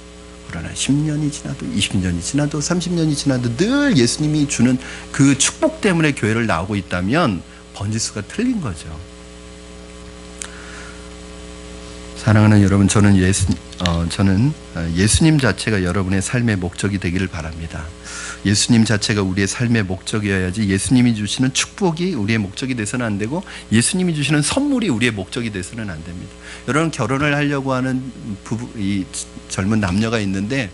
그러나 10년이 지나도 20년이 지나도 30년이 지나도 늘 예수님이 주는 그 축복 때문에 교회를 나오고 있다면 번지수가 틀린 거죠. 사랑하는 여러분, 저는 예수님 자체가 여러분의 삶의 목적이 되기를 바랍니다. 예수님 자체가 우리의 삶의 목적이어야지 예수님이 주시는 축복이 우리의 목적이 돼서는 안 되고 예수님이 주시는 선물이 우리의 목적이 돼서는 안 됩니다. 여러분 결혼을 하려고 하는 이 젊은 남녀가 있는데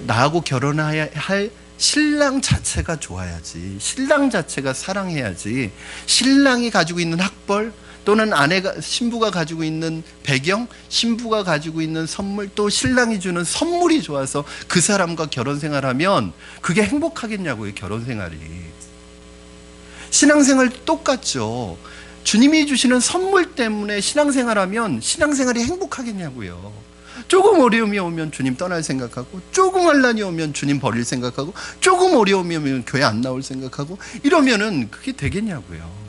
나하고 결혼해야 할 신랑 자체가 좋아야지, 신랑 자체가 사랑해야지, 신랑이 가지고 있는 학벌 또는 신부가 가지고 있는 배경, 신부가 가지고 있는 선물, 또 신랑이 주는 선물이 좋아서 그 사람과 결혼 생활하면 그게 행복하겠냐고요. 결혼 생활이. 신앙생활도 똑같죠. 주님이 주시는 선물 때문에 신앙생활하면 신앙생활이 행복하겠냐고요. 조금 어려움이 오면 주님 떠날 생각하고, 조금 환난이 오면 주님 버릴 생각하고, 조금 어려움이 오면 교회 안 나올 생각하고, 이러면은 그게 되겠냐고요.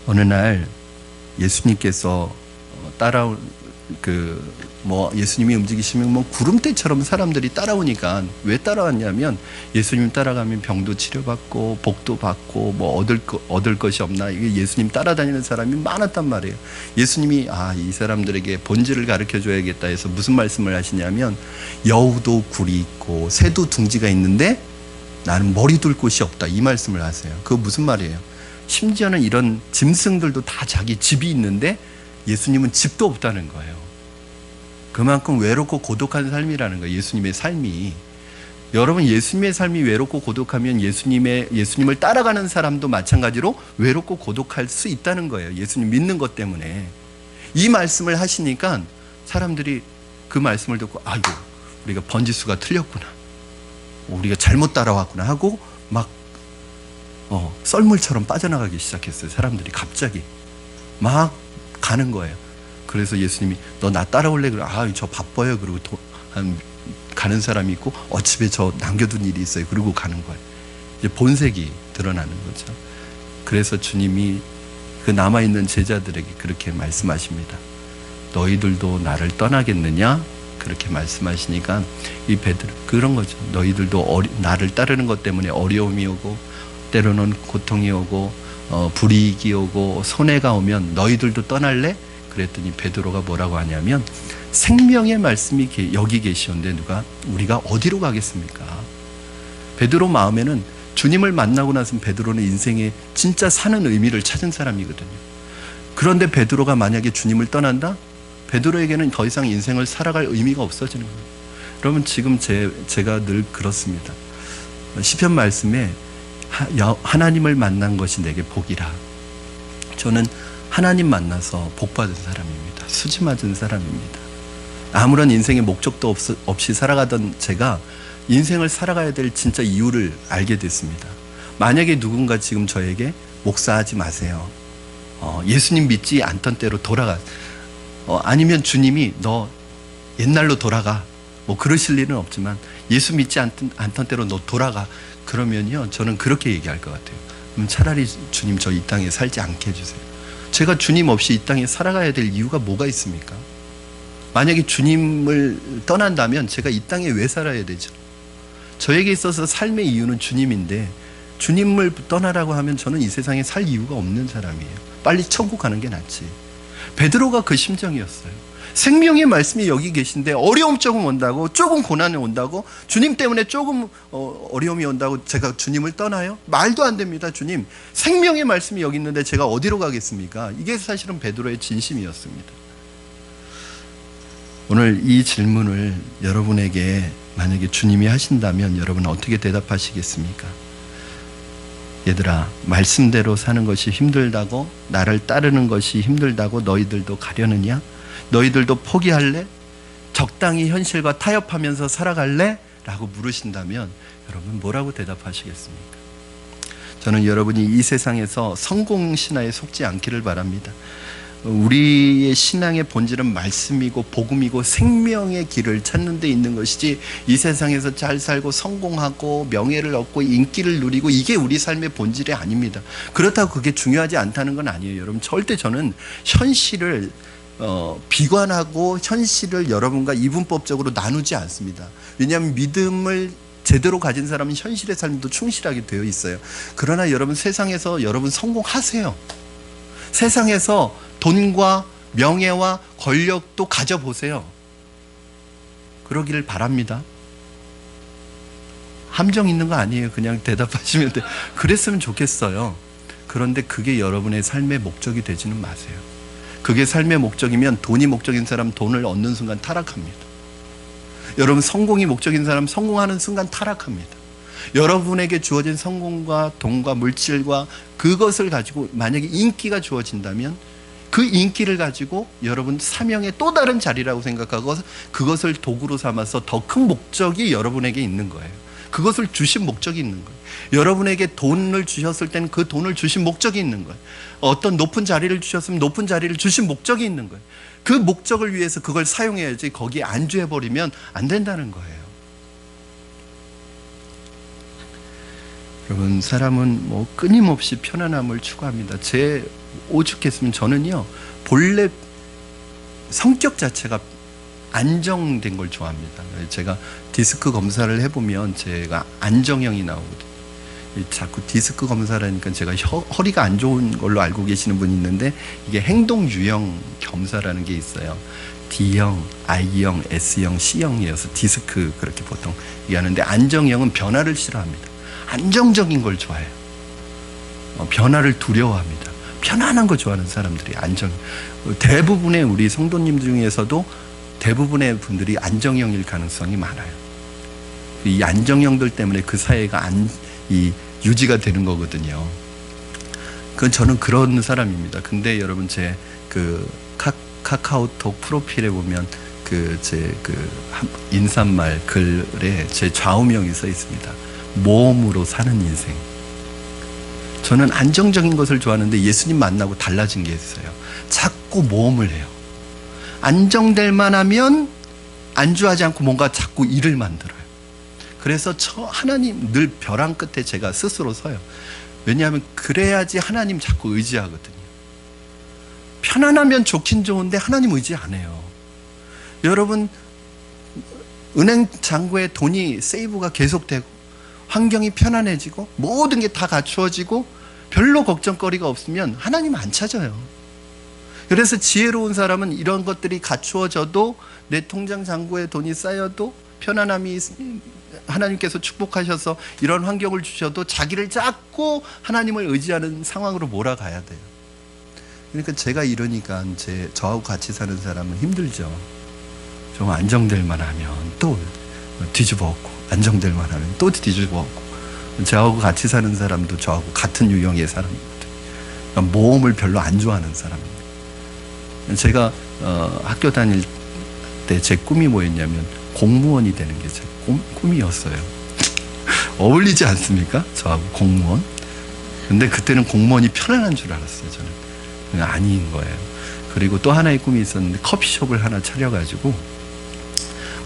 어느 날 예수님께서 예수님이 움직이시면 구름대처럼 사람들이 따라오니까 왜 따라왔냐면 예수님 따라가면 병도 치료받고 복도 받고 얻을 것이 없나, 이게 예수님 따라다니는 사람이 많았단 말이에요. 예수님이 이 사람들에게 본질을 가르쳐 줘야겠다 해서 무슨 말씀을 하시냐면 여우도 굴이 있고 새도 둥지가 있는데 나는 머리 둘 곳이 없다, 이 말씀을 하세요. 그거 무슨 말이에요? 심지어는 이런 짐승들도 다 자기 집이 있는데 예수님은 집도 없다는 거예요. 그만큼 외롭고 고독한 삶이라는 거예요. 예수님의 삶이. 여러분 예수님의 삶이 외롭고 고독하면 예수님을 따라가는 사람도 마찬가지로 외롭고 고독할 수 있다는 거예요. 예수님 믿는 것 때문에. 이 말씀을 하시니까 사람들이 그 말씀을 듣고 우리가 번지수가 틀렸구나, 우리가 잘못 따라왔구나 하고 막 썰물처럼 빠져나가기 시작했어요. 사람들이 갑자기 막 가는 거예요. 그래서 예수님이 너 나 따라올래? 그래. 저 바빠요. 그리고 가는 사람이 있고 집에 저 남겨둔 일이 있어요. 그러고 가는 거예요. 이제 본색이 드러나는 거죠. 그래서 주님이 그 남아있는 제자들에게 그렇게 말씀하십니다. 너희들도 나를 떠나겠느냐? 그렇게 말씀하시니까 이 베드로 그런 거죠. 너희들도 나를 따르는 것 때문에 어려움이 오고 때로는 고통이 오고 불이익이 오고 손해가 오면 너희들도 떠날래? 그랬더니 베드로가 뭐라고 하냐면 생명의 말씀이 여기 계시온데 우리가 어디로 가겠습니까? 베드로 마음에는 주님을 만나고 나서 베드로는 인생에 진짜 사는 의미를 찾은 사람이거든요. 그런데 베드로가 만약에 주님을 떠난다? 베드로에게는 더 이상 인생을 살아갈 의미가 없어지는 거예요. 여러분 지금 제가 늘 그렇습니다. 시편 말씀에 하나님을 만난 것이 내게 복이라. 저는 하나님 만나서 복 받은 사람입니다. 수지 맞은 사람입니다. 아무런 인생의 목적도 없이 살아가던 제가 인생을 살아가야 될 진짜 이유를 알게 됐습니다. 만약에 누군가 지금 저에게 목사하지 마세요. 예수님 믿지 않던 때로 돌아가. 아니면 주님이 너 옛날로 돌아가. 뭐 그러실 일은 없지만 예수 믿지 않던 때로 너 돌아가. 그러면요 저는 그렇게 얘기할 것 같아요. 그럼 차라리 주님 저 이 땅에 살지 않게 해주세요. 제가 주님 없이 이 땅에 살아가야 될 이유가 뭐가 있습니까? 만약에 주님을 떠난다면 제가 이 땅에 왜 살아야 되죠? 저에게 있어서 삶의 이유는 주님인데 주님을 떠나라고 하면 저는 이 세상에 살 이유가 없는 사람이에요. 빨리 천국 가는 게 낫지. 베드로가 그 심정이었어요. 생명의 말씀이 여기 계신데 어려움 조금 온다고, 조금 고난이 온다고, 주님 때문에 조금 어려움이 온다고 제가 주님을 떠나요? 말도 안 됩니다. 주님, 생명의 말씀이 여기 있는데 제가 어디로 가겠습니까? 이게 사실은 베드로의 진심이었습니다. 오늘 이 질문을 여러분에게 만약에 주님이 하신다면 여러분은 어떻게 대답하시겠습니까? 얘들아, 말씀대로 사는 것이 힘들다고, 나를 따르는 것이 힘들다고 너희들도 가려느냐? 너희들도 포기할래? 적당히 현실과 타협하면서 살아갈래? 라고 물으신다면 여러분 뭐라고 대답하시겠습니까? 저는 여러분이 이 세상에서 성공신화에 속지 않기를 바랍니다. 우리의 신앙의 본질은 말씀이고 복음이고 생명의 길을 찾는 데 있는 것이지, 이 세상에서 잘 살고 성공하고 명예를 얻고 인기를 누리고 이게 우리 삶의 본질이 아닙니다. 그렇다고 그게 중요하지 않다는 건 아니에요. 여러분 절대 저는 현실을 비관하고 현실을 여러분과 이분법적으로 나누지 않습니다. 왜냐하면 믿음을 제대로 가진 사람은 현실의 삶도 충실하게 되어 있어요. 그러나 여러분 세상에서 여러분 성공하세요. 세상에서 돈과 명예와 권력도 가져보세요. 그러기를 바랍니다. 함정 있는 거 아니에요. 그냥 대답하시면 돼. 그랬으면 좋겠어요. 그런데 그게 여러분의 삶의 목적이 되지는 마세요. 그게 삶의 목적이면 돈이 목적인 사람 돈을 얻는 순간 타락합니다. 여러분 성공이 목적인 사람 성공하는 순간 타락합니다. 여러분에게 주어진 성공과 돈과 물질과 그것을 가지고 만약에 인기가 주어진다면 그 인기를 가지고 여러분 사명의 또 다른 자리라고 생각하고 그것을 도구로 삼아서 더 큰 목적이 여러분에게 있는 거예요. 그것을 주신 목적이 있는 거예요. 여러분에게 돈을 주셨을 때는 그 돈을 주신 목적이 있는 거예요. 어떤 높은 자리를 주셨으면 높은 자리를 주신 목적이 있는 거예요. 그 목적을 위해서 그걸 사용해야지 거기에 안주해버리면 안 된다는 거예요. 여러분 사람은 뭐 끊임없이 편안함을 추구합니다. 제 오죽했으면 저는요 본래 성격 자체가 안정된 걸 좋아합니다. 제가 디스크 검사를 해보면 제가 안정형이 나오거든요. 자꾸 디스크 검사를 하니까 제가 허리가 안 좋은 걸로 알고 계시는 분이 있는데 이게 행동 유형 검사라는 게 있어요. D형, I형, S형, C형이어서 디스크 그렇게 보통 얘기하는데, 안정형은 변화를 싫어합니다. 안정적인 걸 좋아해요. 변화를 두려워합니다. 편안한 거 좋아하는 사람들이 안정. 대부분의 우리 성도님 중에서도 대부분의 분들이 안정형일 가능성이 많아요. 이 안정형들 때문에 그 사회가 유지가 되는 거거든요. 저는 그런 사람입니다. 근데 여러분 제 카카오톡 프로필에 보면 제 인사말 글에 제 좌우명이 써 있습니다. 모험으로 사는 인생. 저는 안정적인 것을 좋아하는데 예수님 만나고 달라진 게 있어요. 자꾸 모험을 해요. 안정될 만하면 안주하지 않고 뭔가 자꾸 일을 만들어요. 그래서 하나님 늘 벼랑 끝에 제가 스스로 서요. 왜냐하면 그래야지 하나님 자꾸 의지하거든요. 편안하면 좋긴 좋은데 하나님 의지 안 해요. 여러분, 은행 잔고에 돈이 세이브가 계속되고 환경이 편안해지고 모든 게 다 갖추어지고 별로 걱정거리가 없으면 하나님 안 찾아요. 그래서 지혜로운 사람은 이런 것들이 갖추어져도 내 통장 잔고에 돈이 쌓여도 편안함이 하나님께서 축복하셔서 이런 환경을 주셔도 자기를 자꾸 하나님을 의지하는 상황으로 몰아가야 돼요. 그러니까 제가 이러니까 저하고 같이 사는 사람은 힘들죠. 좀 안정될 만하면 또 뒤집어 엎고, 안정될 만하면 또 뒤집어 엎고. 저하고 같이 사는 사람도 저하고 같은 유형의 사람입니다. 그러니까 모험을 별로 안 좋아하는 사람입니다. 제가 학교 다닐 때 제 꿈이 뭐였냐면 공무원이 되는 게 제 꿈이었어요. 어울리지 않습니까? 저하고 공무원. 근데 그때는 공무원이 편안한 줄 알았어요. 저는 아닌 거예요. 그리고 또 하나의 꿈이 있었는데 커피숍을 하나 차려가지고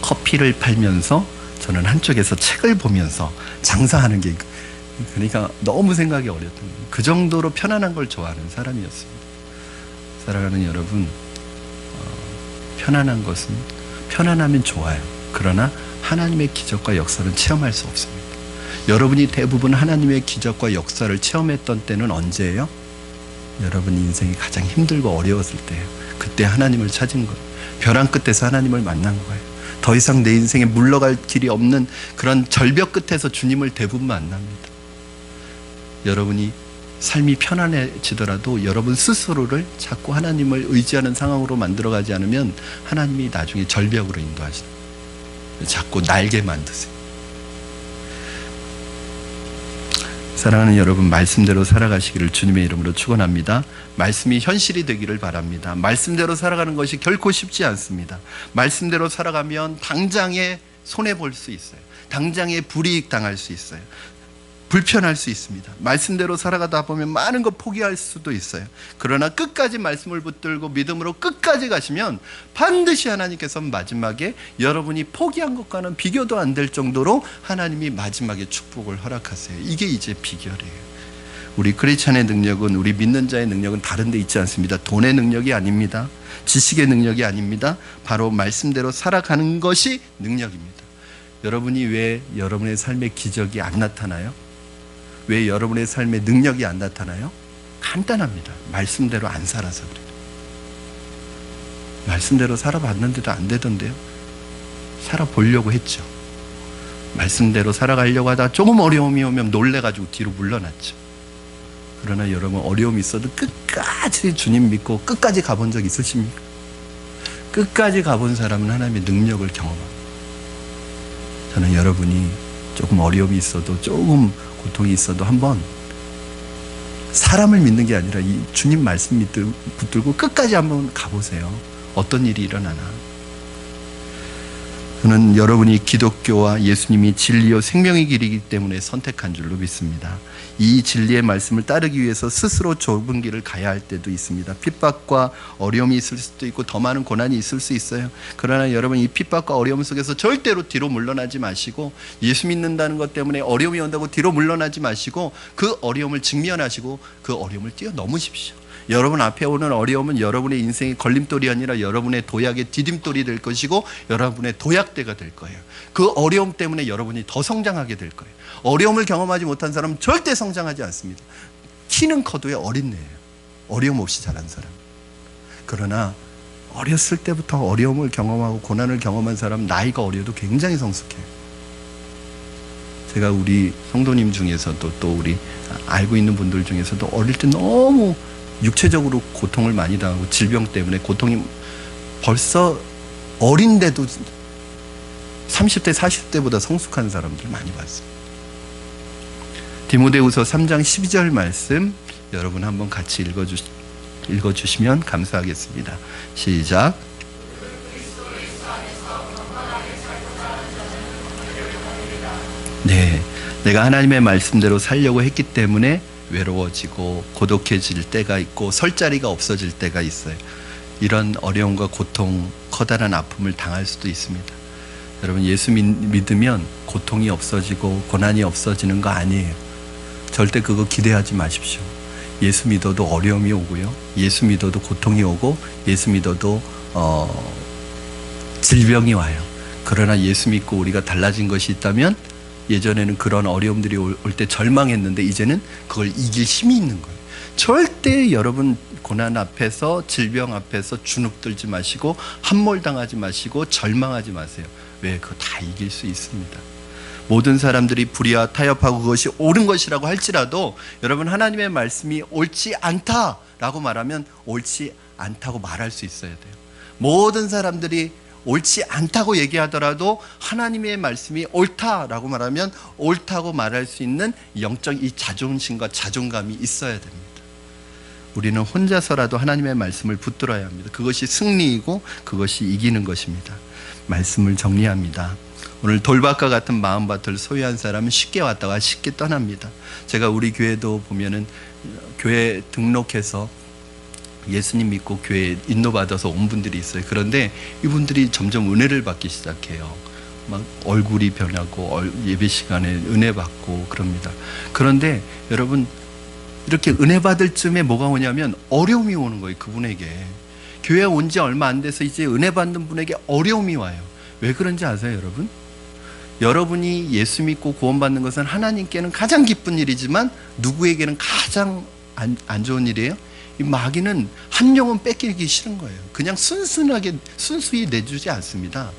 커피를 팔면서 저는 한쪽에서 책을 보면서 장사하는 게, 그러니까 너무 생각이 어렸던 거예요. 그 정도로 편안한 걸 좋아하는 사람이었습니다. 사랑하는 여러분, 편안한 것은 편안하면 좋아요. 그러나 하나님의 기적과 역사는 체험할 수 없습니다. 여러분이 대부분 하나님의 기적과 역사를 체험했던 때는 언제예요? 여러분 인생이 가장 힘들고 어려웠을 때예요. 그때 하나님을 찾은 거예요. 벼랑 끝에서 하나님을 만난 거예요. 더 이상 내 인생에 물러갈 길이 없는 그런 절벽 끝에서 주님을 대부분 만납니다. 여러분이 삶이 편안해지더라도 여러분 스스로를 자꾸 하나님을 의지하는 상황으로 만들어가지 않으면 하나님이 나중에 절벽으로 인도하시는 거예요. 자꾸 날개 만드세요. 사랑하는 여러분, 말씀대로 살아가시기를 주님의 이름으로 축원합니다. 말씀이 현실이 되기를 바랍니다. 말씀대로 살아가는 것이 결코 쉽지 않습니다. 말씀대로 살아가면 당장에 손해볼 수 있어요. 당장에 불이익 당할 수 있어요. 불편할 수 있습니다. 말씀대로 살아가다 보면 많은 거 포기할 수도 있어요. 그러나 끝까지 말씀을 붙들고 믿음으로 끝까지 가시면 반드시 하나님께서 마지막에 여러분이 포기한 것과는 비교도 안 될 정도로 하나님이 마지막에 축복을 허락하세요. 이게 이제 비결이에요. 우리 크리스찬의 능력은, 우리 믿는 자의 능력은 다른 데 있지 않습니다. 돈의 능력이 아닙니다. 지식의 능력이 아닙니다. 바로 말씀대로 살아가는 것이 능력입니다. 여러분이 왜 여러분의 삶의 기적이 안 나타나요? 왜 여러분의 삶의 능력이 안 나타나요? 간단합니다. 말씀대로 안 살아서 그래요. 말씀대로 살아봤는데도 안 되던데요. 살아보려고 했죠. 말씀대로 살아가려고 하다가 조금 어려움이 오면 놀래가지고 뒤로 물러났죠. 그러나 여러분, 어려움이 있어도 끝까지 주님 믿고 끝까지 가본 적 있으십니까? 끝까지 가본 사람은 하나님의 능력을 경험합니다. 저는 여러분이 조금 어려움이 있어도, 조금 고통이 있어도 한번 사람을 믿는 게 아니라 이 주님 말씀 붙들고 끝까지 한번 가보세요. 어떤 일이 일어나나. 저는 여러분이 기독교와 예수님이 진리요 생명의 길이기 때문에 선택한 줄로 믿습니다. 이 진리의 말씀을 따르기 위해서 스스로 좁은 길을 가야 할 때도 있습니다. 핍박과 어려움이 있을 수도 있고 더 많은 고난이 있을 수 있어요. 그러나 여러분, 이 핍박과 어려움 속에서 절대로 뒤로 물러나지 마시고, 예수 믿는다는 것 때문에 어려움이 온다고 뒤로 물러나지 마시고, 그 어려움을 직면하시고 그 어려움을 뛰어넘으십시오. 여러분 앞에 오는 어려움은 여러분의 인생의 걸림돌이 아니라 여러분의 도약의 디딤돌이 될 것이고 여러분의 도약대가 될 거예요. 그 어려움 때문에 여러분이 더 성장하게 될 거예요. 어려움을 경험하지 못한 사람은 절대 성장하지 않습니다. 키는 커도의 어린애예요. 어려움 없이 자란 사람. 그러나 어렸을 때부터 어려움을 경험하고 고난을 경험한 사람은 나이가 어려도 굉장히 성숙해요. 제가 우리 성도님 중에서도, 또 우리 알고 있는 분들 중에서도 어릴 때 너무 육체적으로 고통을 많이 당하고 질병 때문에 고통이 벌써 어린데도 30대 40대보다 성숙한 사람들 많이 봤어요. 디모데후서 3장 12절 말씀 여러분 한번 같이 읽어주시면 감사하겠습니다. 시작. 네, 내가 하나님의 말씀대로 살려고 했기 때문에 외로워지고 고독해질 때가 있고 설 자리가 없어질 때가 있어요. 이런 어려움과 고통, 커다란 아픔을 당할 수도 있습니다. 여러분, 예수 믿으면 고통이 없어지고 고난이 없어지는 거 아니에요. 절대 그거 기대하지 마십시오. 예수 믿어도 어려움이 오고요, 예수 믿어도 고통이 오고, 예수 믿어도 질병이 와요. 그러나 예수 믿고 우리가 달라진 것이 있다면, 예전에는 그런 어려움들이 올 때 절망했는데 이제는 그걸 이길 힘이 있는 거예요. 절대 여러분 고난 앞에서, 질병 앞에서 주눅들지 마시고 함몰당하지 마시고 절망하지 마세요. 왜? 그거 다 이길 수 있습니다. 모든 사람들이 불의와 타협하고 그것이 옳은 것이라고 할지라도 여러분, 하나님의 말씀이 옳지 않다라고 말하면 옳지 않다고 말할 수 있어야 돼요. 모든 사람들이 옳지 않다고 얘기하더라도 하나님의 말씀이 옳다라고 말하면 옳다고 말할 수 있는 영적 이 자존심과 자존감이 있어야 됩니다. 우리는 혼자서라도 하나님의 말씀을 붙들어야 합니다. 그것이 승리이고 그것이 이기는 것입니다. 말씀을 정리합니다. 오늘 돌밭과 같은 마음밭을 소유한 사람은 쉽게 왔다가 쉽게 떠납니다. 제가 우리 교회도 보면은 교회 등록해서 예수님 믿고 교회에 인도받아서 온 분들이 있어요. 그런데 이분들이 점점 은혜를 받기 시작해요. 막 얼굴이 변하고 예배 시간에 은혜 받고 그럽니다. 그런데 여러분, 이렇게 은혜 받을 쯤에 뭐가 오냐면 어려움이 오는 거예요. 그분에게 교회에 온 지 얼마 안 돼서 이제 은혜 받는 분에게 어려움이 와요. 왜 그런지 아세요, 여러분? 여러분이 예수 믿고 구원받는 것은 하나님께는 가장 기쁜 일이지만 누구에게는 가장 안 좋은 일이에요? 이 마귀는 한 영혼 뺏기기 싫은 거예요. 그냥 순수히 내주지 않습니다.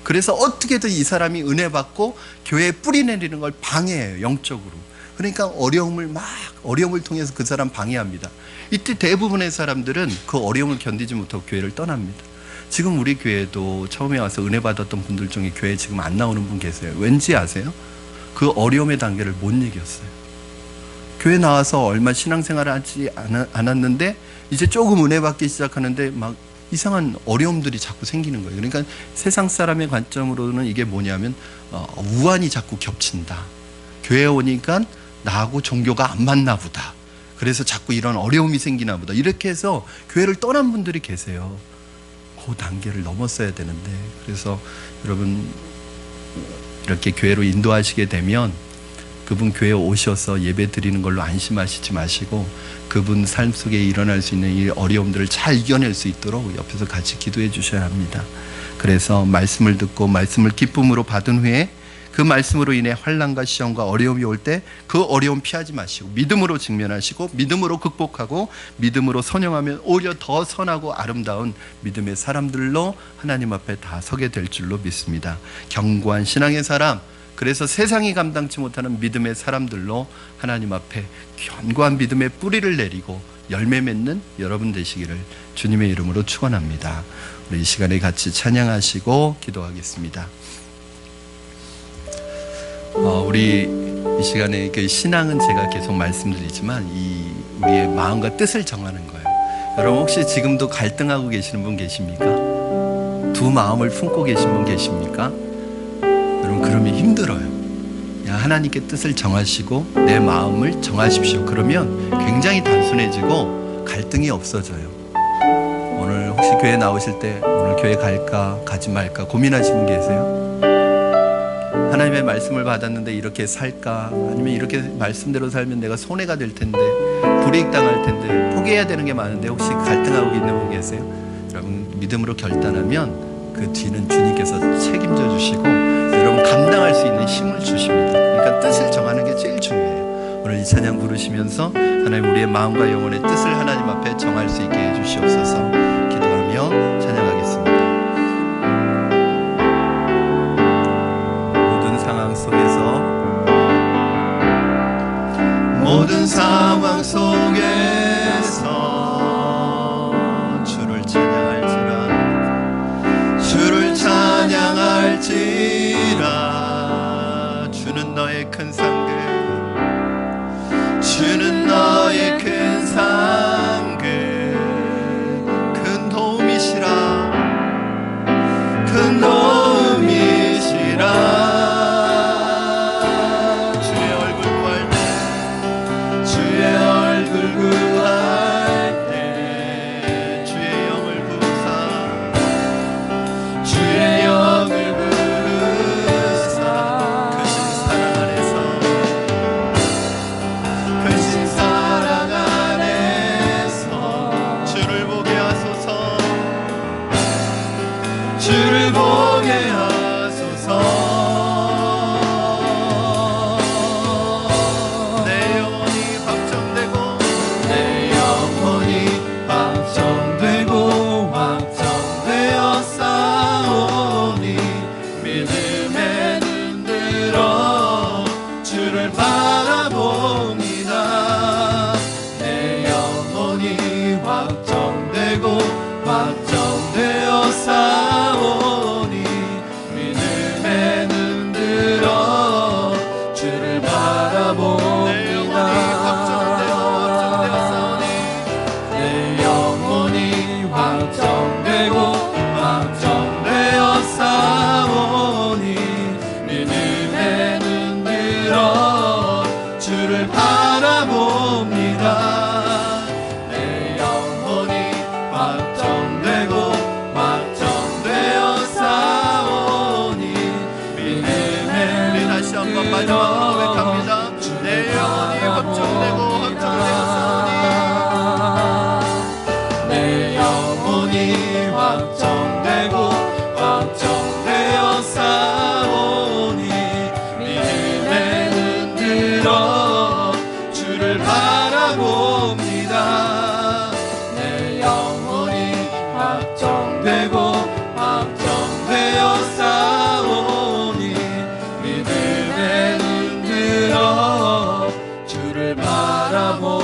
그래서 어떻게든 이 사람이 은혜 받고 교회에 뿌리 내리는 걸 방해해요, 영적으로. 그러니까 어려움을 통해서 그 사람 방해합니다. 이때 대부분의 사람들은 그 어려움을 견디지 못하고 교회를 떠납니다. 지금 우리 교회도 처음에 와서 은혜 받았던 분들 중에 교회에 지금 안 나오는 분 계세요. 왠지 아세요? 그 어려움의 단계를 못 이겼어요. 교회 나와서 얼마 신앙생활을 하지 않았는데 이제 조금 은혜 받기 시작하는데 막 이상한 어려움들이 자꾸 생기는 거예요. 그러니까 세상 사람의 관점으로는 이게 뭐냐면 우환이 자꾸 겹친다. 교회에 오니까 나하고 종교가 안 맞나 보다. 그래서 자꾸 이런 어려움이 생기나 보다. 이렇게 해서 교회를 떠난 분들이 계세요. 그 단계를 넘었어야 되는데, 그래서 여러분 이렇게 교회로 인도하시게 되면 그분 교회에 오셔서 예배 드리는 걸로 안심하시지 마시고 그분 삶 속에 일어날 수 있는 이 어려움들을 잘 이겨낼 수 있도록 옆에서 같이 기도해 주셔야 합니다. 그래서 말씀을 듣고 말씀을 기쁨으로 받은 후에 그 말씀으로 인해 환난과 시험과 어려움이 올 때 그 어려움 피하지 마시고 믿음으로 직면하시고 믿음으로 극복하고 믿음으로 선영하면 오히려 더 선하고 아름다운 믿음의 사람들로 하나님 앞에 다 서게 될 줄로 믿습니다. 견고한 신앙의 사람, 그래서 세상이 감당치 못하는 믿음의 사람들로 하나님 앞에 견고한 믿음의 뿌리를 내리고 열매 맺는 여러분 되시기를 주님의 이름으로 축원합니다. 우리 이 시간에 같이 찬양하시고 기도하겠습니다. 우리 이 시간에 그 신앙은 제가 계속 말씀드리지만 우리의 마음과 뜻을 정하는 거예요. 여러분 혹시 지금도 갈등하고 계시는 분 계십니까? 두 마음을 품고 계신 분 계십니까? 여러분 그러면 힘들어요. 하나님께 뜻을 정하시고 내 마음을 정하십시오. 그러면 굉장히 단순해지고 갈등이 없어져요. 오늘 혹시 교회 나오실 때 오늘 교회 갈까 가지 말까 고민하시는 분 계세요? 하나님의 말씀을 받았는데 이렇게 살까, 아니면 이렇게 말씀대로 살면 내가 손해가 될 텐데, 불이익 당할 텐데, 포기해야 되는 게 많은데 혹시 갈등하고 있는 분 계세요? 여러분 믿음으로 결단하면 그 뒤는 주님께서 책임져 주시고 여러분 감당할 수 있는 힘을 주십니다. 그러니까 뜻을 정하는 게 제일 중요해요. 오늘 이 찬양 부르시면서 하나님 우리의 마음과 영혼의 뜻을 하나님 앞에 정할 수 있게 해주시옵소서. 기도하며 찬양하겠습니다. 모든 상황 속에서 주를 찬양할지라 주는 너의 큰 상급, 주는 너의 큰 상급, 큰 도움이시라, 큰 도움이시라. 주의 얼굴 바라봅니다. 내 영혼이 확정되고 확정되어 싸우니 믿음에 눈 들어 주를 바라봅니다.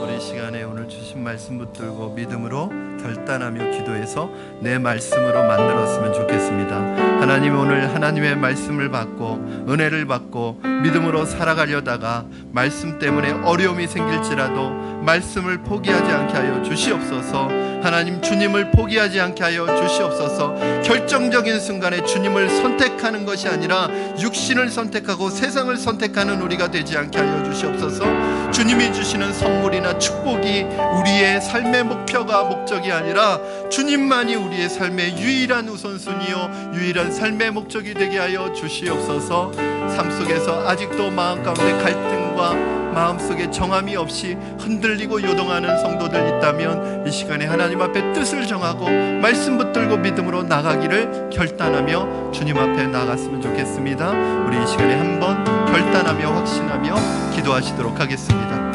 우리 시간에 오늘 주신 말씀 붙들고 믿음으로 결단하며 기도해서 내 말씀으로 만들었으면 좋겠습니다. 하나님, 오늘 하나님의 말씀을 받고 은혜를 받고 믿음으로 살아가려다가 말씀 때문에 어려움이 생길지라도 말씀을 포기하지 않게 하여 주시옵소서. 하나님, 주님을 포기하지 않게 하여 주시옵소서. 결정적인 순간에 주님을 선택하는 것이 아니라 육신을 선택하고 세상을 선택하는 우리가 되지 않게 하여 주시옵소서. 주님이 주시는 선물이나 축복이 우리의 삶의 목적이 아니라 주님만이 우리의 삶의 유일한 우선순위요 유일한 삶의 목적이 되게 하여 주시옵소서. 삶 속에서 아직도 마음 가운데 갈등과 마음속에 정함이 없이 흔들리고 요동하는 성도들 있다면 이 시간에 하나님 앞에 뜻을 정하고 말씀 붙들고 믿음으로 나가기를 결단하며 주님 앞에 나갔으면 좋겠습니다. 우리 이 시간에 한번 결단하며 확신하며 기도하시도록 하겠습니다.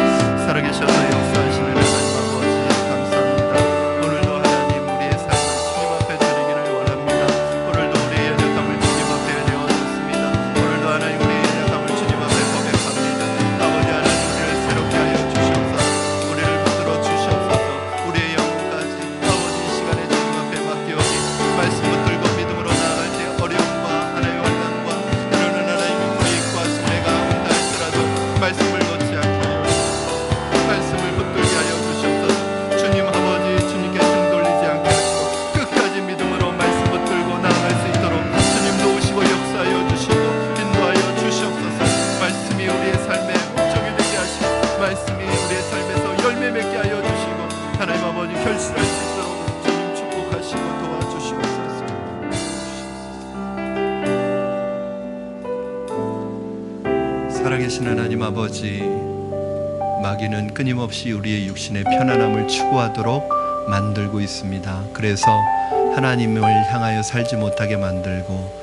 살아계셔서 역사하시는 하나님 아버지 감사합니다. 오늘도 하나님 우리의 삶을 주님 앞에 드리기를 원합니다. 오늘도 우리의 연약함을 주님 앞에 내어놓습니다. 오늘도 하나님 우리의 연약함을 주님 앞에 고백합니다. 아버지 하나님, 우리를 새롭게 하여 주시옵소서. 우리를 붙들어 주시옵소서. 우리의 영혼까지 아버지 이 시간에 주님 앞에 맡기오니 말씀 붙들고 믿음으로 나아갈 때 어려움과 하나님의 환난과 때로는 하나님의 불이익과 손해가 온다 할지라도 말씀을 놓지 않게 하여 주시옵소서. 말씀을 붙들게 하여 주시옵소서. 주님 아버지, 주님께 등 돌리지 않게 하시고 끝까지 믿음으로 말씀 붙들고 나아갈 수 있도록 주님 도우시고 역사하여 주시고 인도하여 주시옵소서. 말씀이 우리의 삶의 목적이 되게 하시고 말씀이 우리의 삶에서 열매 맺게 하여 주시고 하나님 아버지 결실할 수 있도록 주님 축복하시고 도와주시옵소서. 살아계신 하나님 아버지, 마귀는 끊임없이 우리의 육신의 편안함을 추구하도록 만들고 있습니다. 그래서 하나님을 향하여 살지 못하게 만들고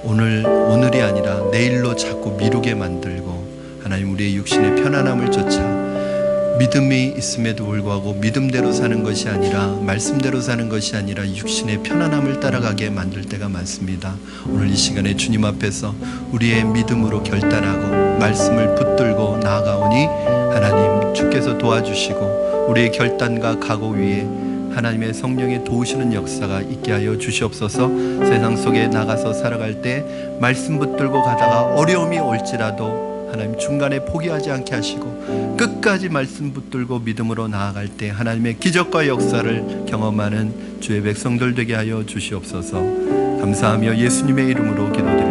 오늘이 아니라 내일로 자꾸 미루게 만들고 하나님 우리의 육신의 편안함을 쫓아 믿음이 있음에도 불구하고 믿음대로 사는 것이 아니라 말씀대로 사는 것이 아니라 육신의 편안함을 따라가게 만들 때가 많습니다. 오늘 이 시간에 주님 앞에서 우리의 믿음으로 결단하고 말씀을 붙들고 나아가오니 하나님 주께서 도와주시고 우리의 결단과 각오 위에 하나님의 성령의 도우시는 역사가 있게 하여 주시옵소서. 세상 속에 나가서 살아갈 때 말씀 붙들고 가다가 어려움이 올지라도 하나님 중간에 포기하지 않게 하시고 끝까지 말씀 붙들고 믿음으로 나아갈 때 하나님의 기적과 역사를 경험하는 주의 백성들 되게 하여 주시옵소서. 감사하며 예수님의 이름으로 기도드립니다.